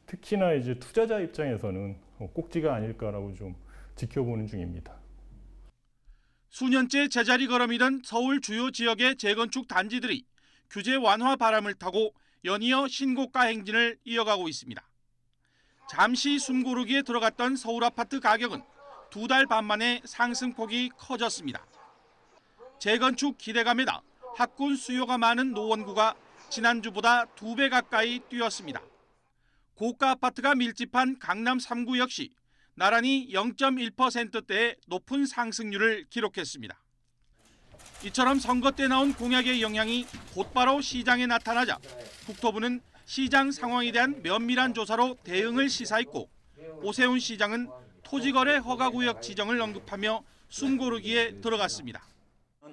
특히나 이제 투자자 입장에서는 꼭지가 아닐까라고 좀 지켜보는 중입니다. 수년째 제자리 걸음이던 서울 주요 지역의 재건축 단지들이 규제 완화 바람을 타고 연이어 신고가 행진을 이어가고 있습니다. 잠시 숨고르기에 들어갔던 서울 아파트 가격은 2달 반 만에 상승폭이 커졌습니다. 재건축 기대감에다 학군 수요가 많은 노원구가 지난주보다 2배 가까이 뛰었습니다. 고가 아파트가 밀집한 강남 3구 역시 나란히 0.1%대의 높은 상승률을 기록했습니다. 이처럼 선거 때 나온 공약의 영향이 곧바로 시장에 나타나자 국토부는 시장 상황에 대한 면밀한 조사로 대응을 시사했고 오세훈 시장은 토지거래 허가구역 지정을 언급하며 숨고르기에 들어갔습니다.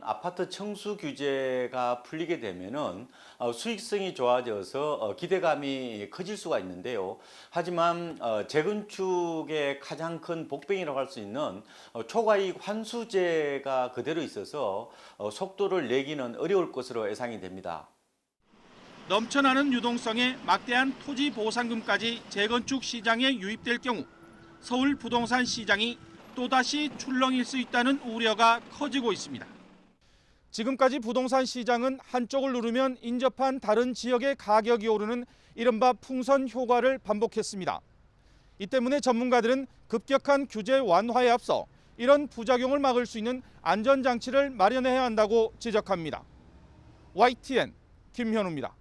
아파트 청수 규제가 풀리게 되면은 수익성이 좋아져서 기대감이 커질 수가 있는데요. 하지만 재건축의 가장 큰 복병이라고 할 수 있는 초과이익 환수제가 그대로 있어서 속도를 내기는 어려울 것으로 예상이 됩니다. 넘쳐나는 유동성에 막대한 토지 보상금까지 재건축 시장에 유입될 경우 서울 부동산 시장이 또다시 출렁일 수 있다는 우려가 커지고 있습니다. 지금까지 부동산 시장은 한쪽을 누르면 인접한 다른 지역의 가격이 오르는 이른바 풍선 효과를 반복했습니다. 이 때문에 전문가들은 급격한 규제 완화에 앞서 이런 부작용을 막을 수 있는 안전장치를 마련해야 한다고 지적합니다. YTN 김현우입니다.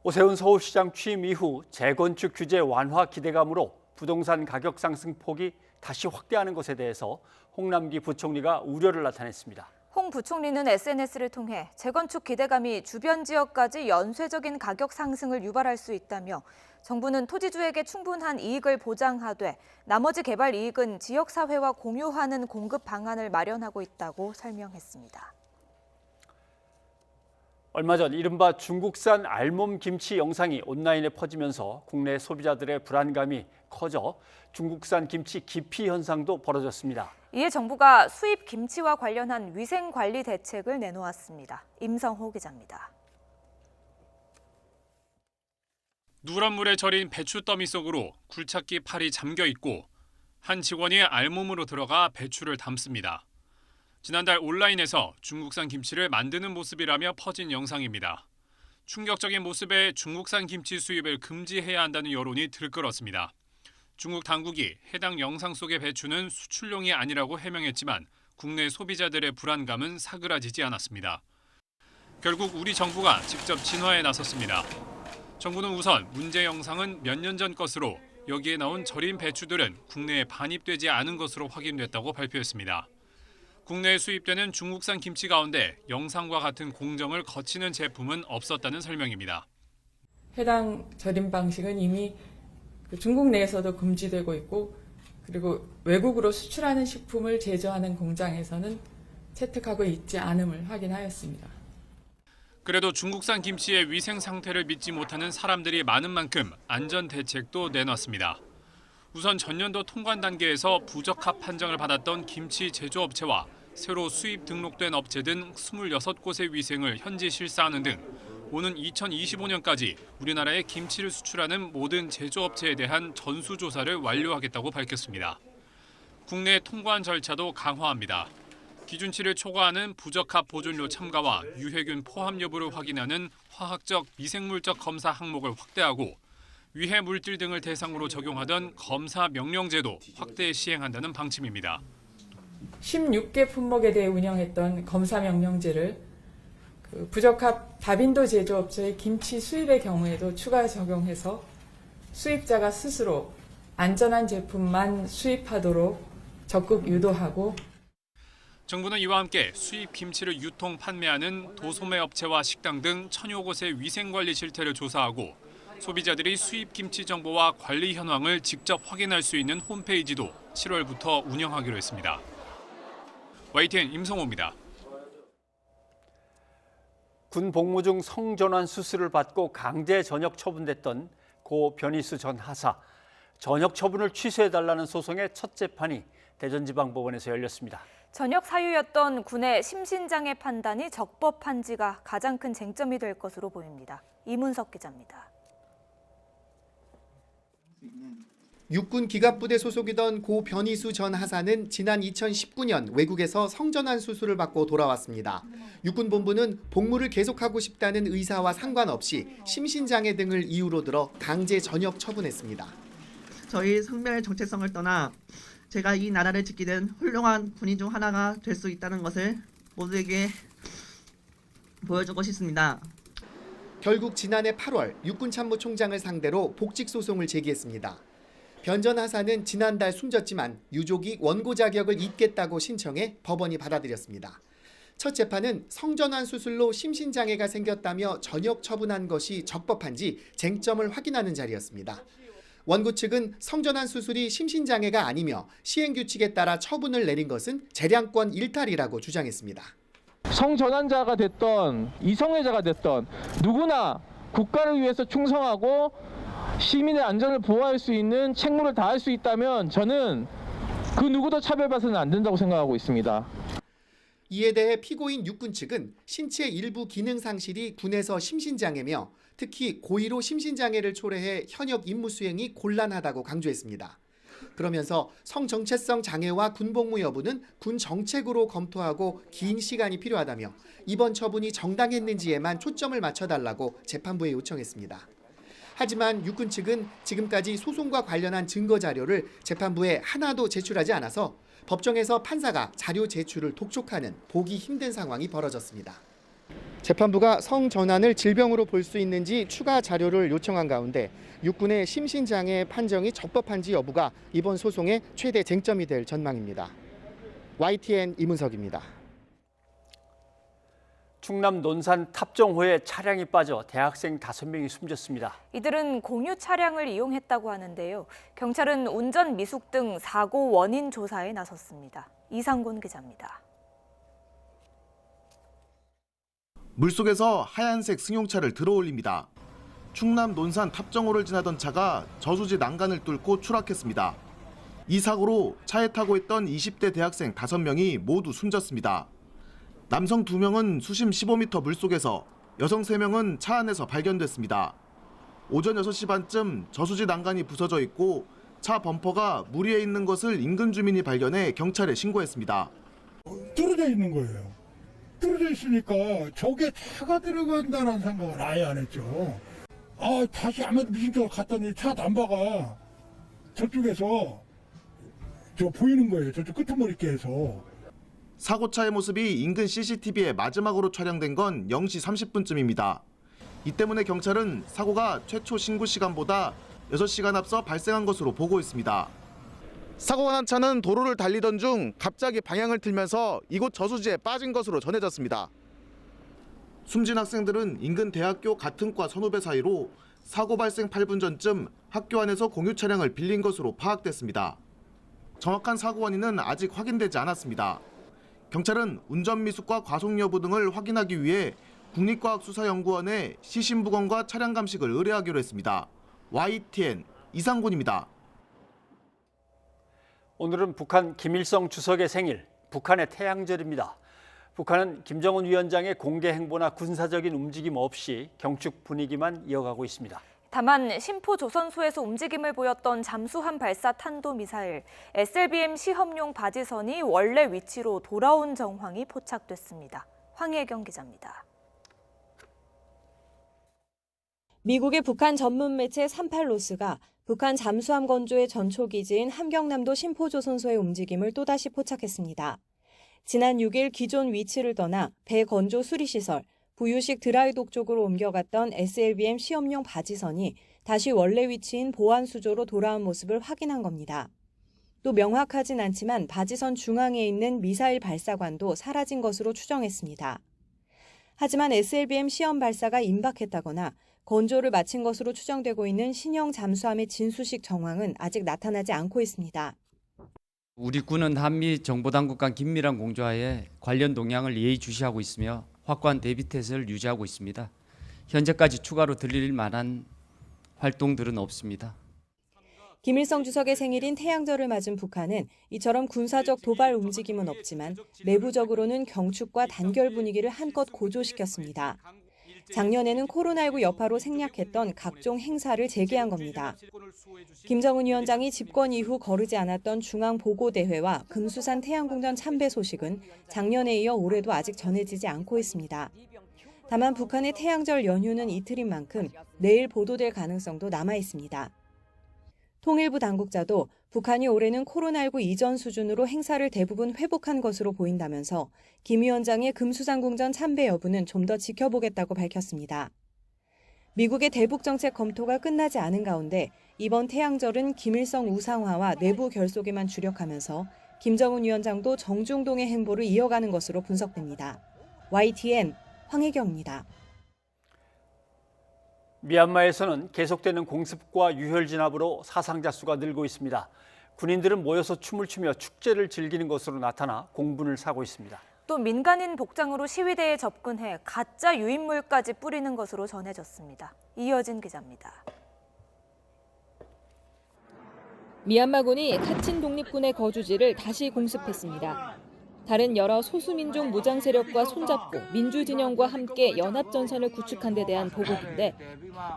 오세훈 서울시장 취임 이후 재건축 규제 완화 기대감으로 부동산 가격 상승폭이 다시 확대하는 것에 대해서 홍남기 부총리가 우려를 나타냈습니다. 홍 부총리는 SNS를 통해 재건축 기대감이 주변 지역까지 연쇄적인 가격 상승을 유발할 수 있다며 정부는 토지주에게 충분한 이익을 보장하되 나머지 개발 이익은 지역사회와 공유하는 공급 방안을 마련하고 있다고 설명했습니다. 얼마 전 이른바 중국산 알몸 김치 영상이 온라인에 퍼지면서 국내 소비자들의 불안감이 커져 중국산 김치 기피 현상도 벌어졌습니다. 이에 정부가 수입 김치와 관련한 위생관리 대책을 내놓았습니다. 임성호 기자입니다. 누런 물에 절인 배추 더미 속으로 굴착기 팔이 잠겨 있고 한 직원이 알몸으로 들어가 배추를 담습니다. 지난달 온라인에서 중국산 김치를 만드는 모습이라며 퍼진 영상입니다. 충격적인 모습에 중국산 김치 수입을 금지해야 한다는 여론이 들끓었습니다. 중국 당국이 해당 영상 속의 배추는 수출용이 아니라고 해명했지만 국내 소비자들의 불안감은 사그라지지 않았습니다. 결국 우리 정부가 직접 진화에 나섰습니다. 정부는 우선 문제 영상은 몇 년 전 것으로 여기에 나온 절인 배추들은 국내에 반입되지 않은 것으로 확인됐다고 발표했습니다. 국내에 수입되는 중국산 김치 가운데 영상과 같은 공정을 거치는 제품은 없었다는 설명입니다. 해당 절임 방식은 이미 중국 내에서도 금지되고 있고, 그리고 외국으로 수출하는 식품을 제조하는 공장에서는 채택하고 있지 않음을 확인하였습니다. 그래도 중국산 김치의 위생 상태를 믿지 못하는 사람들이 많은 만큼 안전 대책도 내놨습니다. 우선 전년도 통관 단계에서 부적합 판정을 받았던 김치 제조업체와 새로 수입 등록된 업체 등 26곳의 위생을 현지 실사하는 등 오는 2025년까지 우리나라에 김치를 수출하는 모든 제조업체에 대한 전수조사를 완료하겠다고 밝혔습니다. 국내 통관 절차도 강화합니다. 기준치를 초과하는 부적합 보존료 첨가와 유해균 포함 여부를 확인하는 화학적, 미생물적 검사 항목을 확대하고 위해 물질 등을 대상으로 적용하던 검사 명령제도 확대 시행한다는 방침입니다. 16개 품목에 대해 운영했던 검사 명령제를 부적합 다빈도 제조업체의 김치 수입의 경우에도 추가 적용해서 수입자가 스스로 안전한 제품만 수입하도록 적극 유도하고, 정부는 이와 함께 수입 김치를 유통 판매하는 도소매 업체와 식당 등 1000여 곳의 위생관리 실태를 조사하고 소비자들이 수입 김치 정보와 관리 현황을 직접 확인할 수 있는 홈페이지도 7월부터 운영하기로 했습니다. YTN 임성호입니다. 군 복무 중 성전환 수술을 받고 강제 전역 처분됐던 고 변희수 전 하사. 전역 처분을 취소해달라는 소송의 첫 재판이 대전지방법원에서 열렸습니다. 전역 사유였던 군의 심신장애 판단이 적법한지가 가장 큰 쟁점이 될 것으로 보입니다. 이문석 기자입니다. 육군 기갑부대 소속이던 고 변희수 전 하사는 지난 2019년 외국에서 성전환 수술을 받고 돌아왔습니다. 육군본부는 복무를 계속하고 싶다는 의사와 상관없이 심신장애 등을 이유로 들어 강제 전역 처분했습니다. 저희 성별 정체성을 떠나 제가 이 나라를 지키는 훌륭한 군인 중 하나가 될 수 있다는 것을 모두에게 보여주고 싶습니다. 결국 지난해 8월 육군참모총장을 상대로 복직 소송을 제기했습니다. 변 전 하사는 지난달 숨졌지만 유족이 원고 자격을 잇겠다고 신청해 법원이 받아들였습니다. 첫 재판은 성전환 수술로 심신장애가 생겼다며 전역 처분한 것이 적법한지 쟁점을 확인하는 자리였습니다. 원고 측은 성전환 수술이 심신장애가 아니며 시행규칙에 따라 처분을 내린 것은 재량권 일탈이라고 주장했습니다. 성전환자가 됐던 이성애자가 됐던 누구나 국가를 위해서 충성하고 시민의 안전을 보호할 수 있는 책무를 다할 수 있다면 저는 그 누구도 차별받아서는 안 된다고 생각하고 있습니다. 이에 대해 피고인 육군 측은 신체 일부 기능 상실이 군에서 심신장애며 특히 고의로 심신장애를 초래해 현역 임무 수행이 곤란하다고 강조했습니다. 그러면서 성정체성 장애와 군복무 여부는 군 정책으로 검토하고 긴 시간이 필요하다며 이번 처분이 정당했는지에만 초점을 맞춰달라고 재판부에 요청했습니다. 하지만 육군 측은 지금까지 소송과 관련한 증거 자료를 재판부에 하나도 제출하지 않아서 법정에서 판사가 자료 제출을 독촉하는 보기 힘든 상황이 벌어졌습니다. 재판부가 성전환을 질병으로 볼 수 있는지 추가 자료를 요청한 가운데 육군의 심신장애 판정이 적법한지 여부가 이번 소송의 최대 쟁점이 될 전망입니다. YTN 이문석입니다. 충남 논산 탑정호에 차량이 빠져 대학생 5명이 숨졌습니다. 이들은 공유 차량을 이용했다고 하는데요. 경찰은 운전 미숙 등 사고 원인 조사에 나섰습니다. 이상곤 기자입니다. 물속에서 하얀색 승용차를 들어올립니다. 충남 논산 탑정호를 지나던 차가 저수지 난간을 뚫고 추락했습니다. 이 사고로 차에 타고 있던 20대 대학생 5명이 모두 숨졌습니다. 남성 2명은 수심 15m 물속에서, 여성 3명은 차 안에서 발견됐습니다. 오전 6시 반쯤 저수지 난간이 부서져 있고 차 범퍼가 물 위에 있는 것을 인근 주민이 발견해 경찰에 신고했습니다. 떨어져 있는 거예요. 떨어져 있으니까 저게 차가 들어간다는 생각을 아예 안 했죠. 다시 아무도 미싱쩍 갔더니 차 남바가 저쪽에서 보이는 거예요. 저쪽 끄트머리께에서. 사고차의 모습이 인근 CCTV에 마지막으로 촬영된 건 0시 30분쯤입니다. 이 때문에 경찰은 사고가 최초 신고 시간보다 6시간 앞서 발생한 것으로 보고 있습니다. 사고가 난 차는 도로를 달리던 중 갑자기 방향을 틀면서 이곳 저수지에 빠진 것으로 전해졌습니다. 숨진 학생들은 인근 대학교 같은 과 선후배 사이로 사고 발생 8분 전쯤 학교 안에서 공유 차량을 빌린 것으로 파악됐습니다. 정확한 사고 원인은 아직 확인되지 않았습니다. 경찰은 운전 미숙과 과속 여부 등을 확인하기 위해 국립과학수사연구원에 시신부검과 차량 감식을 의뢰하기로 했습니다. YTN 이상곤입니다. 오늘은 북한 김일성 주석의 생일, 북한의 태양절입니다. 북한은 김정은 위원장의 공개 행보나 군사적인 움직임 없이 경축 분위기만 이어가고 있습니다. 다만 심포조선소에서 움직임을 보였던 잠수함 발사 탄도미사일 SLBM 시험용 바지선이 원래 위치로 돌아온 정황이 포착됐습니다. 황혜경 기자입니다. 미국의 북한 전문 매체 38로스가 북한 잠수함 건조의 전초기지인 함경남도 심포조선소의 움직임을 또다시 포착했습니다. 지난 6일 기존 위치를 떠나 배 건조 수리시설, 부유식 드라이독 쪽으로 옮겨갔던 SLBM 시험용 바지선이 다시 원래 위치인 보안수조로 돌아온 모습을 확인한 겁니다. 또 명확하진 않지만 바지선 중앙에 있는 미사일 발사관도 사라진 것으로 추정했습니다. 하지만 SLBM 시험 발사가 임박했다거나 건조를 마친 것으로 추정되고 있는 신형 잠수함의 진수식 정황은 아직 나타나지 않고 있습니다. 우리 군은 한미 정보당국 간 긴밀한 공조하에 관련 동향을 예의주시하고 있으며 확고한 대비태세를 유지하고 있습니다. 현재까지 추가로 들릴 만한 활동들은 없습니다. 김일성 주석의 생일인 태양절을 맞은 북한은 이처럼 군사적 도발 움직임은 없지만 내부적으로는 경축과 단결 분위기를 한껏 고조시켰습니다. 작년에는 코로나19 여파로 생략했던 각종 행사를 재개한 겁니다. 김정은 위원장이 집권 이후 거르지 않았던 중앙보고대회와 금수산 태양궁전 참배 소식은 작년에 이어 올해도 아직 전해지지 않고 있습니다. 다만 북한의 태양절 연휴는 이틀인 만큼 내일 보도될 가능성도 남아 있습니다. 통일부 당국자도 북한이 올해는 코로나19 이전 수준으로 행사를 대부분 회복한 것으로 보인다면서 김 위원장의 금수산궁전 참배 여부는 좀 더 지켜보겠다고 밝혔습니다. 미국의 대북 정책 검토가 끝나지 않은 가운데 이번 태양절은 김일성 우상화와 내부 결속에만 주력하면서 김정은 위원장도 정중동의 행보를 이어가는 것으로 분석됩니다. YTN 황혜경입니다. 미얀마에서는 계속되는 공습과 유혈 진압으로 사상자 수가 늘고 있습니다. 군인들은 모여서 춤을 추며 축제를 즐기는 것으로 나타나 공분을 사고 있습니다. 또 민간인 복장으로 시위대에 접근해 가짜 유인물까지 뿌리는 것으로 전해졌습니다. 이어진 기자입니다. 미얀마군이 카친 독립군의 거주지를 다시 공습했습니다. 다른 여러 소수민족 무장 세력과 손잡고 민주진영과 함께 연합전선을 구축한 데 대한 보복인데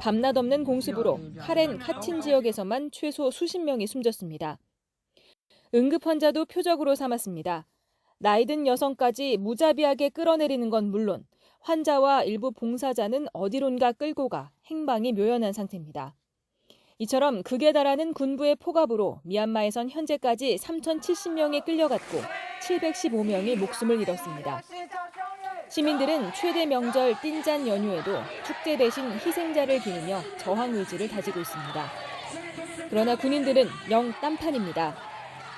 밤낮 없는 공습으로 카렌 카친 지역에서만 최소 수십 명이 숨졌습니다. 응급 환자도 표적으로 삼았습니다. 나이든 여성까지 무자비하게 끌어내리는 건 물론 환자와 일부 봉사자는 어디론가 끌고 가 행방이 묘연한 상태입니다. 이처럼 극에 달하는 군부의 포갑으로 미얀마에선 현재까지 3,070명이 끌려갔고 715명이 목숨을 잃었습니다. 시민들은 최대 명절 띵잔 연휴에도 축제 대신 희생자를 기리며 저항 의지를 다지고 있습니다. 그러나 군인들은 영 딴판입니다.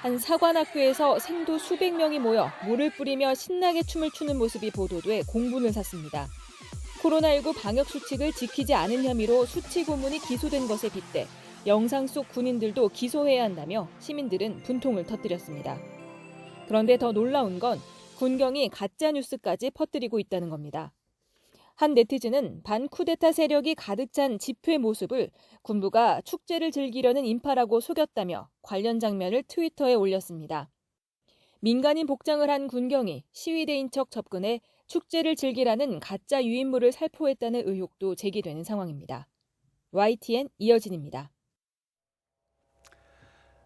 한 사관학교에서 생도 수백 명이 모여 물을 뿌리며 신나게 춤을 추는 모습이 보도돼 공분을 샀습니다. 코로나19 방역 수칙을 지키지 않은 혐의로 수치 고문이 기소된 것에 빗대 영상 속 군인들도 기소해야 한다며 시민들은 분통을 터뜨렸습니다. 그런데 더 놀라운 건 군경이 가짜 뉴스까지 퍼뜨리고 있다는 겁니다. 한 네티즌은 반쿠데타 세력이 가득 찬 집회 모습을 군부가 축제를 즐기려는 인파라고 속였다며 관련 장면을 트위터에 올렸습니다. 민간인 복장을 한 군경이 시위대인 척 접근해 축제를 즐기라는 가짜 유인물을 살포했다는 의혹도 제기되는 상황입니다. YTN 이어진입니다.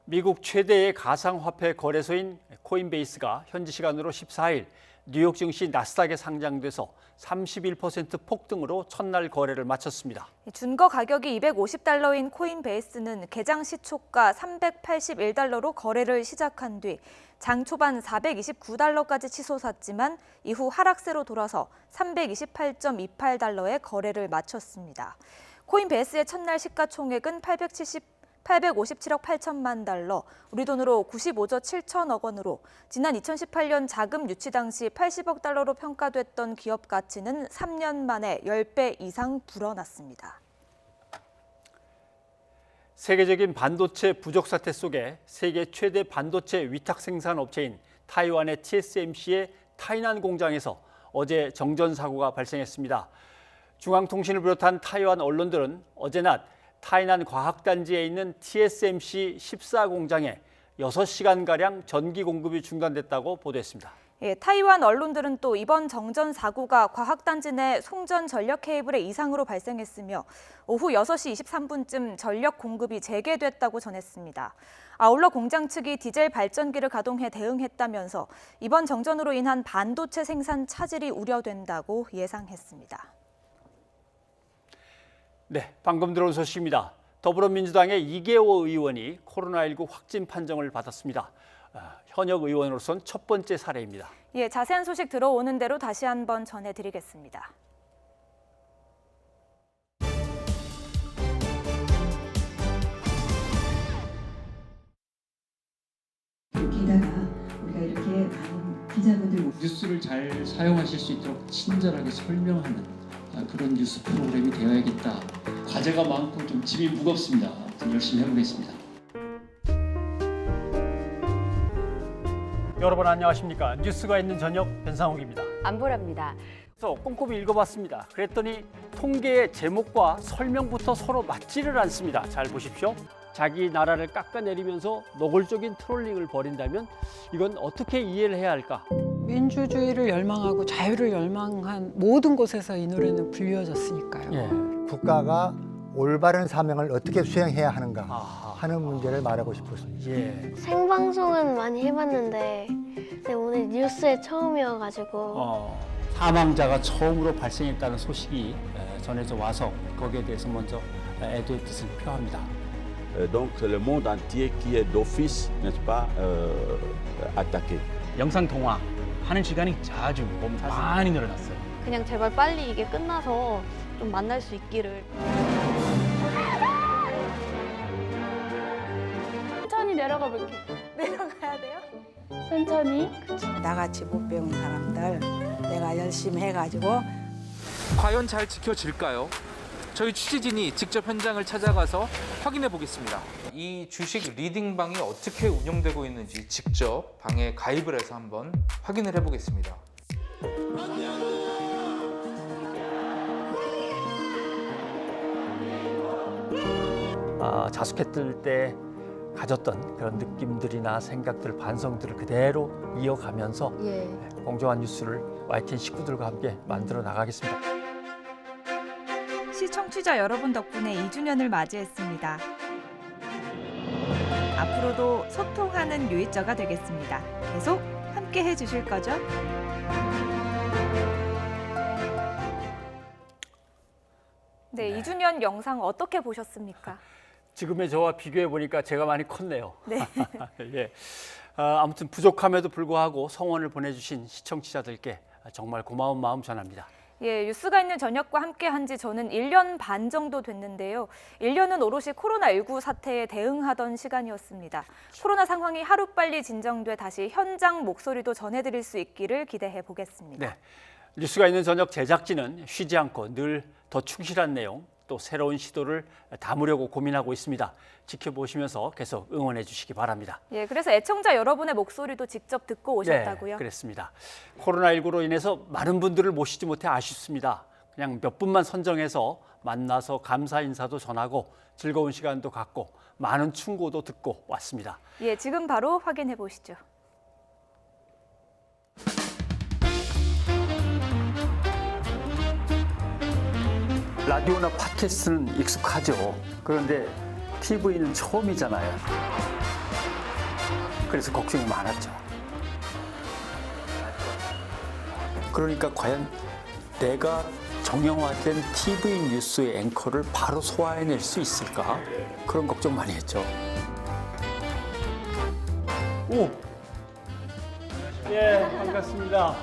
미국 최대의 가상화폐 거래소인 코인베이스가 현지 시간으로 14일 뉴욕 증시 나스닥에 상장돼서 31% 폭등으로 첫날 거래를 마쳤습니다. 준거 가격이 $250인 코인베이스는 개장 시초가 $381로 거래를 시작한 뒤 장 초반 $429까지 치솟았지만 이후 하락세로 돌아서 $328.28에 거래를 마쳤습니다. 코인베이스의 첫날 시가총액은 857억 8천만 달러, 우리 돈으로 95조 7천억 원으로 지난 2018년 자금 유치 당시 80억 달러로 평가됐던 기업 가치는 3년 만에 10배 이상 불어났습니다. 세계적인 반도체 부족 사태 속에 세계 최대 반도체 위탁 생산 업체인 타이완의 TSMC의 타이난 공장에서 어제 정전 사고가 발생했습니다. 중앙통신을 비롯한 타이완 언론들은 어제 낮 타이난 과학단지에 있는 TSMC 14공장에 6시간가량 전기 공급이 중단됐다고 보도했습니다. 예, 타이완 언론들은 또 이번 정전 사고가 과학단지 내 송전 전력 케이블의 이상으로 발생했으며 오후 6시 23분쯤 전력 공급이 재개됐다고 전했습니다. 아울러 공장 측이 디젤 발전기를 가동해 대응했다면서 이번 정전으로 인한 반도체 생산 차질이 우려된다고 예상했습니다. 네, 방금 들어온 소식입니다. 더불어민주당의 이계호 의원이 코로나19 확진 판정을 받았습니다. 현역 의원으로선 첫 번째 사례입니다. 예, 자세한 소식 들어오는 대로 다시 한번 전해드리겠습니다. 게다가 우리가 이렇게 많은 기자분들 뉴스를 잘 사용하실 수 있도록 친절하게 설명하는 그런 뉴스 프로그램이 되어야겠다. 과제가 많고 좀 짐이 무겁습니다. 좀 열심히 해보겠습니다. 여러분 안녕하십니까? 뉴스가 있는 저녁 변상욱입니다. 안보랍니다. 그래서 꼼꼼히 읽어봤습니다. 그랬더니 통계의 제목과 설명부터 서로 맞지를 않습니다. 잘 보십시오. 자기 나라를 깎아내리면서 노골적인 트롤링을 벌인다면 이건 어떻게 이해를 해야 할까? 민주주의를 열망하고 자유를 열망한 모든 곳에서 이 노래는 불리워졌으니까요. 예. 국가가 올바른 사명을 어떻게 수행해야 하는가 하는 문제를 말하고 싶었습니다. 예. 생방송은 많이 해봤는데 오늘 뉴스에 처음이어가지고 사망자가 처음으로 발생했다는 소식이 전해져 와서 거기에 대해서 먼저 애도의 뜻을 표합니다. Donc c'est le monde entier qui est d'office, n'est-ce pas, attaqué. 영상 통화 하는 시간이 자주 많이 늘어났어요. 그냥 제발 빨리 이게 끝나서 좀 만날 수 있기를. 천천히 내려가 볼게. 내려가야 돼요? 천천히. 나같이 못 배운 사람들 내가 열심히 해가지고 과연 잘 지켜질까요? 저희 취재진이 직접 현장을 찾아가서 확인해 보겠습니다. 이 주식 리딩방이 어떻게 운영되고 있는지 직접 방에 가입을 해서 한번 확인을 해보겠습니다. 자숙했을 때 가졌던 그런 느낌들이나 생각들, 반성들을 그대로 이어가면서 공정한 뉴스를 YTN 식구들과 함께 만들어 나가겠습니다. 시청취자 여러분 덕분에 2주년을 맞이했습니다. 앞으로도 소통하는 유이저가 되겠습니다. 계속 함께 해주실 거죠? 네, 2주년 영상 어떻게 보셨습니까? 지금의 저와 비교해 보니까 제가 많이 컸네요. 네. 예. 아무튼 부족함에도 불구하고 성원을 보내주신 시청자들께 정말 고마운 마음 전합니다. 예, 뉴스가 있는 저녁과 함께한 지 저는 1년 반 정도 됐는데요. 1년은 오롯이 코로나19 사태에 대응하던 시간이었습니다. 코로나 상황이 하루빨리 진정돼 다시 현장 목소리도 전해드릴 수 있기를 기대해 보겠습니다. 네, 뉴스가 있는 저녁 제작진은 쉬지 않고 늘 더 충실한 내용, 또 새로운 시도를 담으려고 고민하고 있습니다. 지켜보시면서 계속 응원해 주시기 바랍니다. 예, 그래서 애청자 여러분의 목소리도 직접 듣고 오셨다고요? 네, 그렇습니다. 코로나19로 인해서 많은 분들을 모시지 못해 아쉽습니다. 그냥 몇 분만 선정해서 만나서 감사 인사도 전하고 즐거운 시간도 갖고 많은 충고도 듣고 왔습니다. 예, 지금 바로 확인해 보시죠. 라디오나 팟캐스트는 익숙하죠. 그런데 TV는 처음이잖아요. 그래서 걱정이 많았죠. 그러니까 과연 내가 정형화된 TV 뉴스의 앵커를 바로 소화해낼 수 있을까? 그런 걱정 많이 했죠. 오! 예, 반갑습니다.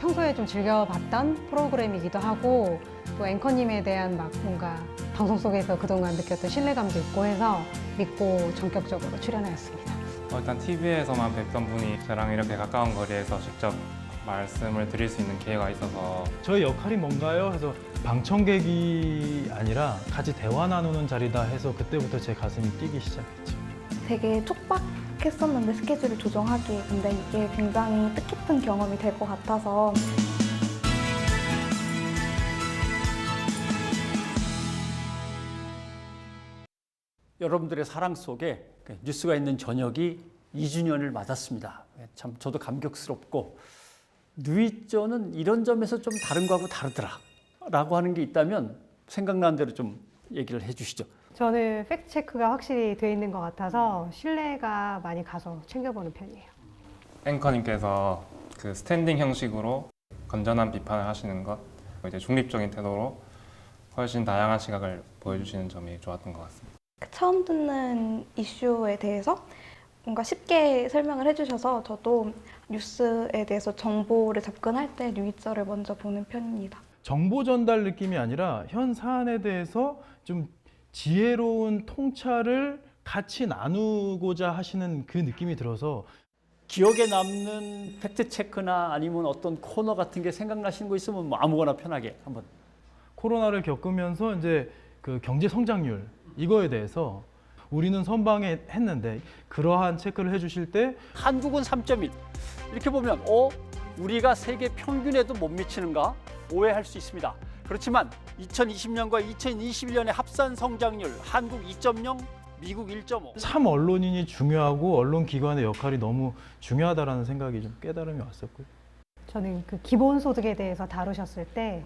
평소에 좀 즐겨봤던 프로그램이기도 하고 또 앵커님에 대한 막 뭔가 방송 속에서 그동안 느꼈던 신뢰감도 있고 해서 믿고 전격적으로 출연하였습니다. 일단 TV에서만 뵙던 분이 저랑 이렇게 가까운 거리에서 직접 말씀을 드릴 수 있는 기회가 있어서 저의 역할이 뭔가요? 해서 방청객이 아니라 같이 대화 나누는 자리다 해서 그때부터 제 가슴이 뛰기 시작했죠. 되게 촉박했었는데 스케줄을 조정하기 근데 이게 굉장히 뜻깊은 경험이 될 것 같아서 여러분들의 사랑 속에 뉴스가 있는 저녁이 2주년을 맞았습니다. 참 저도 감격스럽고 누이쩌는 이런 점에서 좀 다른 거하고 다르더라 라고 하는 게 있다면 생각나는 대로 좀 얘기를 해 주시죠. 저는 팩트체크가 확실히 돼 있는 것 같아서 신뢰가 많이 가서 챙겨보는 편이에요. 앵커님께서 그 스탠딩 형식으로 건전한 비판을 하시는 것, 이제 중립적인 태도로 훨씬 다양한 시각을 보여주시는 점이 좋았던 것 같습니다. 처음 듣는 이슈에 대해서 뭔가 쉽게 설명을 해주셔서 저도 뉴스에 대해서 정보를 접근할 때 뉴이쩌를 먼저 보는 편입니다. 정보 전달 느낌이 아니라 현 사안에 대해서 좀 지혜로운 통찰을 같이 나누고자 하시는 그 느낌이 들어서 기억에 남는 팩트체크나 아니면 어떤 코너 같은 게 생각나시는 거 있으면 뭐 아무거나 편하게 한번. 코로나를 겪으면서 이제 그 경제 성장률 이거에 대해서 우리는 선방했는데 그러한 체크를 해주실 때 한국은 3.1 이렇게 보면 우리가 세계 평균에도 못 미치는가 오해할 수 있습니다. 그렇지만 2020년과 2021년의 합산 성장률 한국 2.0 미국 1.5 참 언론인이 중요하고 언론기관의 역할이 너무 중요하다라는 생각이 좀 깨달음이 왔었고요. 저는 그 기본소득에 대해서 다루셨을 때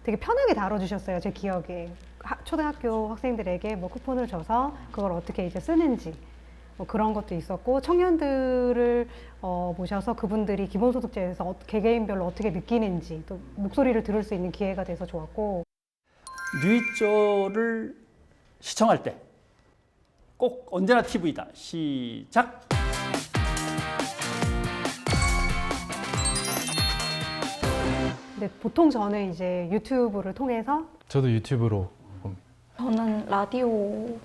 되게 편하게 다뤄주셨어요. 제 기억에 초등학교 학생들에게 뭐 쿠폰을 줘서 그걸 어떻게 이제 쓰는지 뭐 그런 것도 있었고 청년들을 모셔서 그분들이 기본소득제에 대해서 개개인별로 어떻게 느끼는지 또 목소리를 들을 수 있는 기회가 돼서 좋았고 뉴이쩌를 시청할 때 꼭 언제나 TV다. 시작! 근데 보통 저는 이제 유튜브를 통해서 저도 유튜브로 봅니다. 저는 라디오로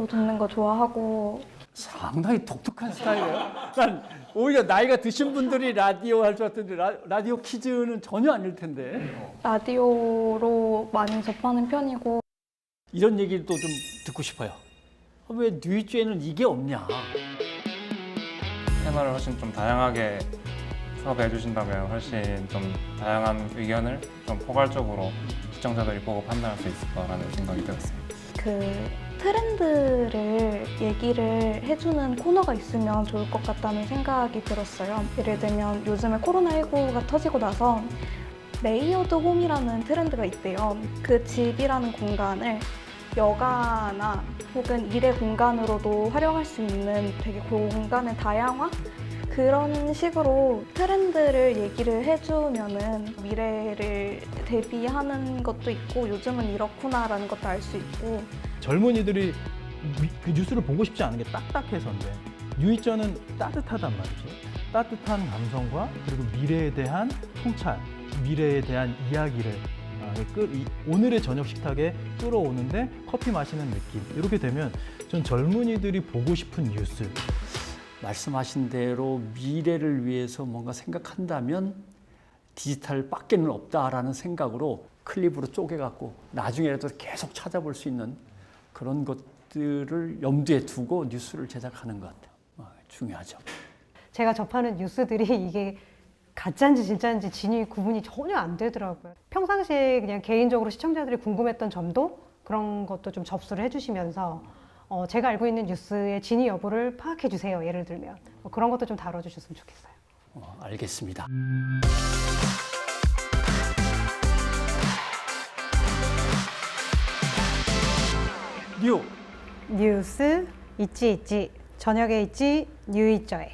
듣는 거 좋아하고 상당히 독특한 스타일이에요. 난 오히려 나이가 드신 분들이 라디오 할 줄 알았는데 라디오 퀴즈는 전혀 아닐 텐데. 라디오로 많이 접하는 편이고 이런 얘기를 또 좀 듣고 싶어요. 왜 뉴이쩌에는 이게 없냐. 패널을 훨씬 좀 다양하게 섭외해 주신다면 훨씬 좀 다양한 의견을 좀 포괄적으로 시청자들이 보고 판단할 수 있을 거라는 생각이 들었습니다. 그 트렌드를 얘기를 해주는 코너가 있으면 좋을 것 같다는 생각이 들었어요. 예를 들면 요즘에 코로나19가 터지고 나서 레이어드 홈이라는 트렌드가 있대요. 그 집이라는 공간을 여가나 혹은 일의 공간으로도 활용할 수 있는 되게 공간의 다양화? 그런 식으로 트렌드를 얘기를 해주면은 미래를 대비하는 것도 있고 요즘은 이렇구나라는 것도 알 수 있고 젊은이들이 그 뉴스를 보고 싶지 않은 게 딱딱해서인데 뉴이쩌는 따뜻하단 말이죠. 따뜻한 감성과 그리고 미래에 대한 통찰, 미래에 대한 이야기를 오늘의 저녁 식탁에 끌어오는데 커피 마시는 느낌. 이렇게 되면 전 젊은이들이 보고 싶은 뉴스. 말씀하신 대로 미래를 위해서 뭔가 생각한다면 디지털밖에는 없다라는 생각으로 클립으로 쪼개갖고 나중에라도 계속 찾아볼 수 있는 그런 것들을 염두에 두고 뉴스를 제작하는 것 같아요. 중요하죠. 제가 접하는 뉴스들이 이게 가짜인지 진짜인지 진위 구분이 전혀 안 되더라고요. 평상시에 그냥 개인적으로 시청자들이 궁금했던 점도 그런 것도 좀 접수를 해주시면서 제가 알고 있는 뉴스의 진위 여부를 파악해 주세요. 예를 들면 그런 것도 좀 다뤄주셨으면 좋겠어요. 알겠습니다. 뉴스 있지 저녁에 있지 뉴이쩌에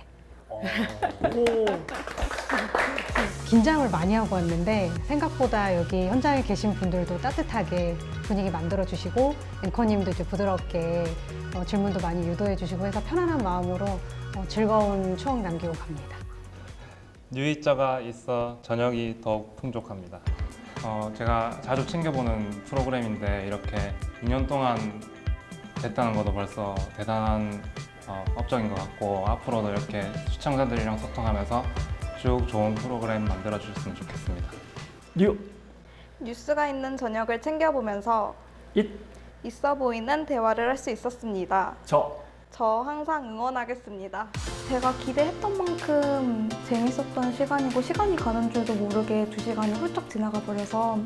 긴장을 많이 하고 왔는데 생각보다 여기 현장에 계신 분들도 따뜻하게 분위기 만들어 주시고 앵커님도 이제 부드럽게 질문도 많이 유도해 주시고 해서 편안한 마음으로 즐거운 추억 남기고 갑니다. 뉴이자가 있어 저녁이 더욱 풍족합니다. 제가 자주 챙겨보는 프로그램인데 이렇게 2년 동안 됐다는 것도 벌써 대단한 업적인 것 같고, 앞으로도 이렇게 시청자들이랑 소통하면서 쭉 좋은 프로그램 만들어 주셨으면 좋겠습니다. 뉴스가 있는 저녁을 챙겨보면서 있어 보이는 대화를 할 수 있었습니다. 저 항상 응원하겠습니다. 제가 기대했던 만큼 재밌었던 시간이고, 시간이 가는 줄도 모르게 2시간이 훌쩍 지나가 버려서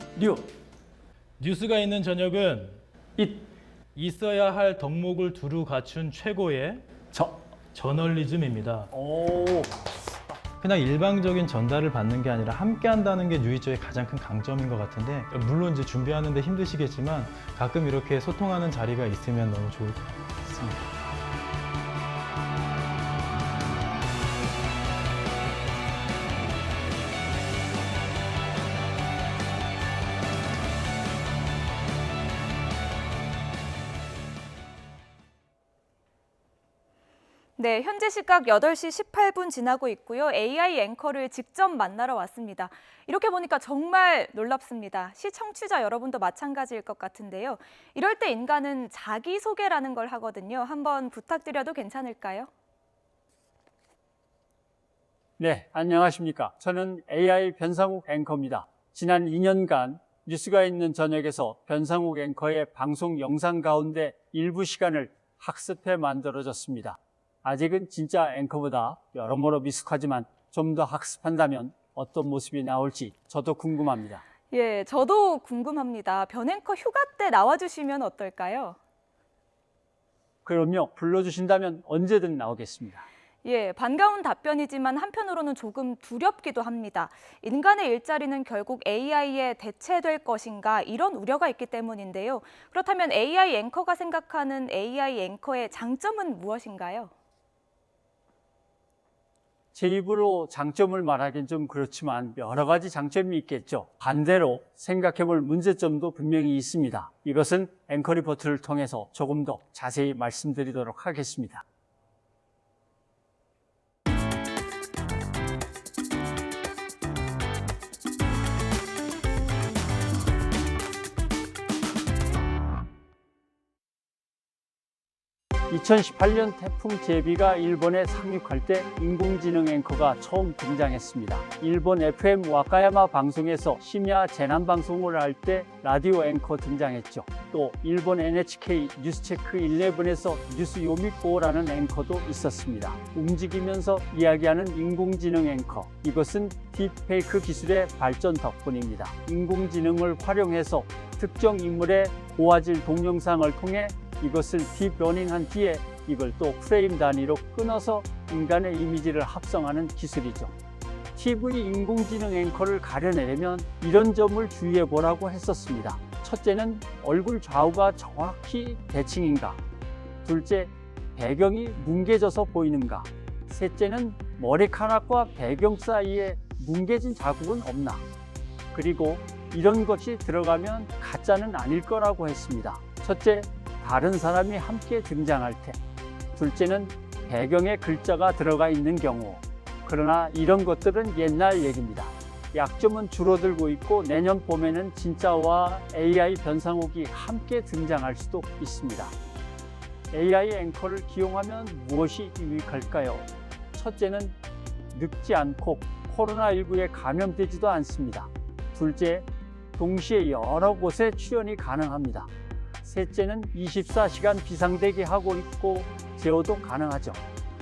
뉴스가 있는 저녁은 있어야 할 덕목을 두루 갖춘 최고의 저널리즘입니다. 그냥 일방적인 전달을 받는 게 아니라 함께 한다는 게 뉴이저의 가장 큰 강점인 것 같은데, 물론 이제 준비하는데 힘드시겠지만 가끔 이렇게 소통하는 자리가 있으면 너무 좋을 것 같습니다. 네, 현재 시각 8시 18분 지나고 있고요. AI 앵커를 직접 만나러 왔습니다. 이렇게 보니까 정말 놀랍습니다. 시청취자 여러분도 마찬가지일 것 같은데요. 이럴 때 인간은 자기소개라는 걸 하거든요. 한번 부탁드려도 괜찮을까요? 네, 안녕하십니까. 저는 AI 변상욱 앵커입니다. 지난 2년간 뉴스가 있는 저녁에서 변상욱 앵커의 방송 영상 가운데 일부 시간을 학습해 만들어졌습니다. 아직은 진짜 앵커보다 여러모로 미숙하지만 좀 더 학습한다면 어떤 모습이 나올지 저도 궁금합니다. 예, 저도 궁금합니다. 변앵커 휴가 때 나와주시면 어떨까요? 그럼요, 불러주신다면 언제든 나오겠습니다. 예, 반가운 답변이지만 한편으로는 조금 두렵기도 합니다. 인간의 일자리는 결국 AI에 대체될 것인가, 이런 우려가 있기 때문인데요. 그렇다면 AI 앵커가 생각하는 AI 앵커의 장점은 무엇인가요? 제 입으로 장점을 말하기는 좀 그렇지만 여러 가지 장점이 있겠죠. 반대로 생각해볼 문제점도 분명히 있습니다. 이것은 앵커 리포트를 통해서 조금 더 자세히 말씀드리도록 하겠습니다. (2018년) 태풍 제비가 일본에 상륙할 때 인공지능 앵커가 처음 등장했습니다. 일본 FM 와카야마 방송에서 심야 재난 방송을 할 때 라디오 앵커 등장했죠. 또 일본 NHK 뉴스체크 11에서 뉴스 요미코라는 앵커도 있었습니다. 움직이면서 이야기하는 인공지능 앵커, 이것은 딥페이크 기술의 발전 덕분입니다. 인공지능을 활용해서 특정 인물의 고화질 동영상을 통해 이것을 딥러닝한 뒤에 이걸 또 프레임 단위로 끊어서 인간의 이미지를 합성하는 기술이죠. TV 인공지능 앵커를 가려내려면 이런 점을 주의해 보라고 했었습니다. 첫째는 얼굴 좌우가 정확히 대칭인가? 둘째, 배경이 뭉개져서 보이는가? 셋째는 머리카락과 배경 사이에 뭉개진 자국은 없나? 그리고 이런 것이 들어가면 가짜는 아닐 거라고 했습니다. 첫째, 다른 사람이 함께 등장할 때. 둘째는 배경에 글자가 들어가 있는 경우. 그러나 이런 것들은 옛날 얘기입니다. 약점은 줄어들고 있고 내년 봄에는 진짜와 AI 변상욱이 함께 등장할 수도 있습니다. AI 앵커를 기용하면 무엇이 유익할까요? 첫째는 늙지 않고 코로나19에 감염되지도 않습니다. 둘째, 동시에 여러 곳에 출연이 가능합니다. 셋째는 24시간 비상대기하고 있고 제어도 가능하죠.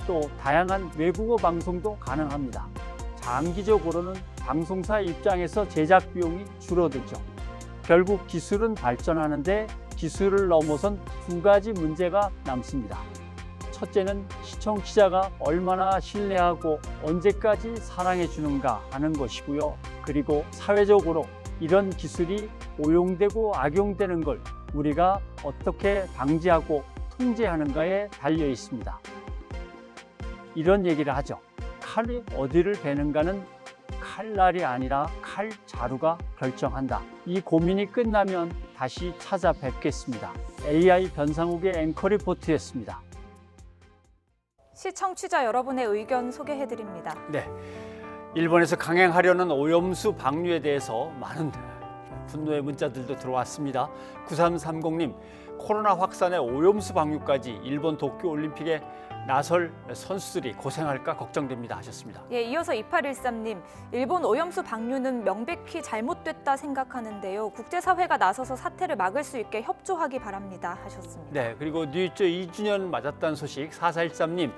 또 다양한 외국어 방송도 가능합니다. 장기적으로는 방송사 입장에서 제작 비용이 줄어들죠. 결국 기술은 발전하는데 기술을 넘어선 두 가지 문제가 남습니다. 첫째는 시청자가 얼마나 신뢰하고 언제까지 사랑해 주는가 하는 것이고요. 그리고 사회적으로 이런 기술이 오용되고 악용되는 걸 우리가 어떻게 방지하고 통제하는가에 달려 있습니다. 이런 얘기를 하죠. 칼이 어디를 베는가는 칼날이 아니라 칼자루가 결정한다. 이 고민이 끝나면 다시 찾아뵙겠습니다. AI 변상욱의 앵커 리포트였습니다. 시청취자 여러분의 의견 소개해드립니다. 네. 일본에서 강행하려는 오염수 방류에 대해서 많은 분노의 문자들도 들어왔습니다. 9330님, 코로나 확산에 오염수 방류까지 일본 도쿄올림픽에 나설 선수들이 고생할까 걱정됩니다 하셨습니다. 예, 이어서 2813님, 일본 오염수 방류는 명백히 잘못됐다 생각하는데요. 국제사회가 나서서 사태를 막을 수 있게 협조하기 바랍니다 하셨습니다. 네, 그리고 뉴이처 2주년 맞았다는 소식 4413님,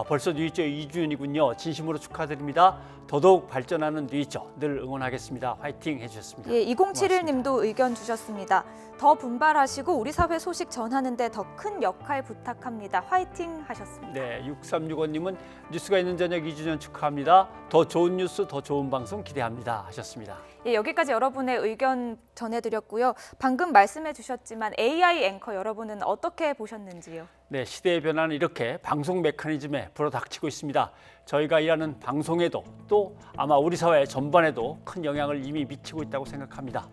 벌써 뉴이처 2주년이군요. 진심으로 축하드립니다. 더더욱 발전하는 뉴이처 늘 응원하겠습니다. 화이팅 해주셨습니다. 예, 2071님도 의견 주셨습니다. 더 분발하시고 우리 사회 소식 전하는 데 더 큰 역할 부탁합니다. 화이팅 하셨습니다. 네, 6365님은 뉴스가 있는 저녁 2주년 축하합니다. 더 좋은 뉴스, 더 좋은 방송 기대합니다 하셨습니다. 예, 여기까지 여러분의 의견 전해드렸고요. 방금 말씀해 주셨지만 AI 앵커 여러분은 어떻게 보셨는지요? 네, 시대의 변화는 이렇게 방송 메커니즘에 불어닥치고 있습니다. 저희가 일하는 방송에도 또 아마 우리 사회 전반에도 큰 영향을 이미 미치고 있다고 생각합니다.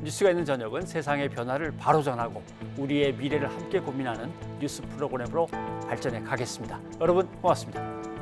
뉴스가 있는 저녁은 세상의 변화를 바로 전하고 우리의 미래를 함께 고민하는 뉴스 프로그램으로 발전해 가겠습니다. 여러분 고맙습니다.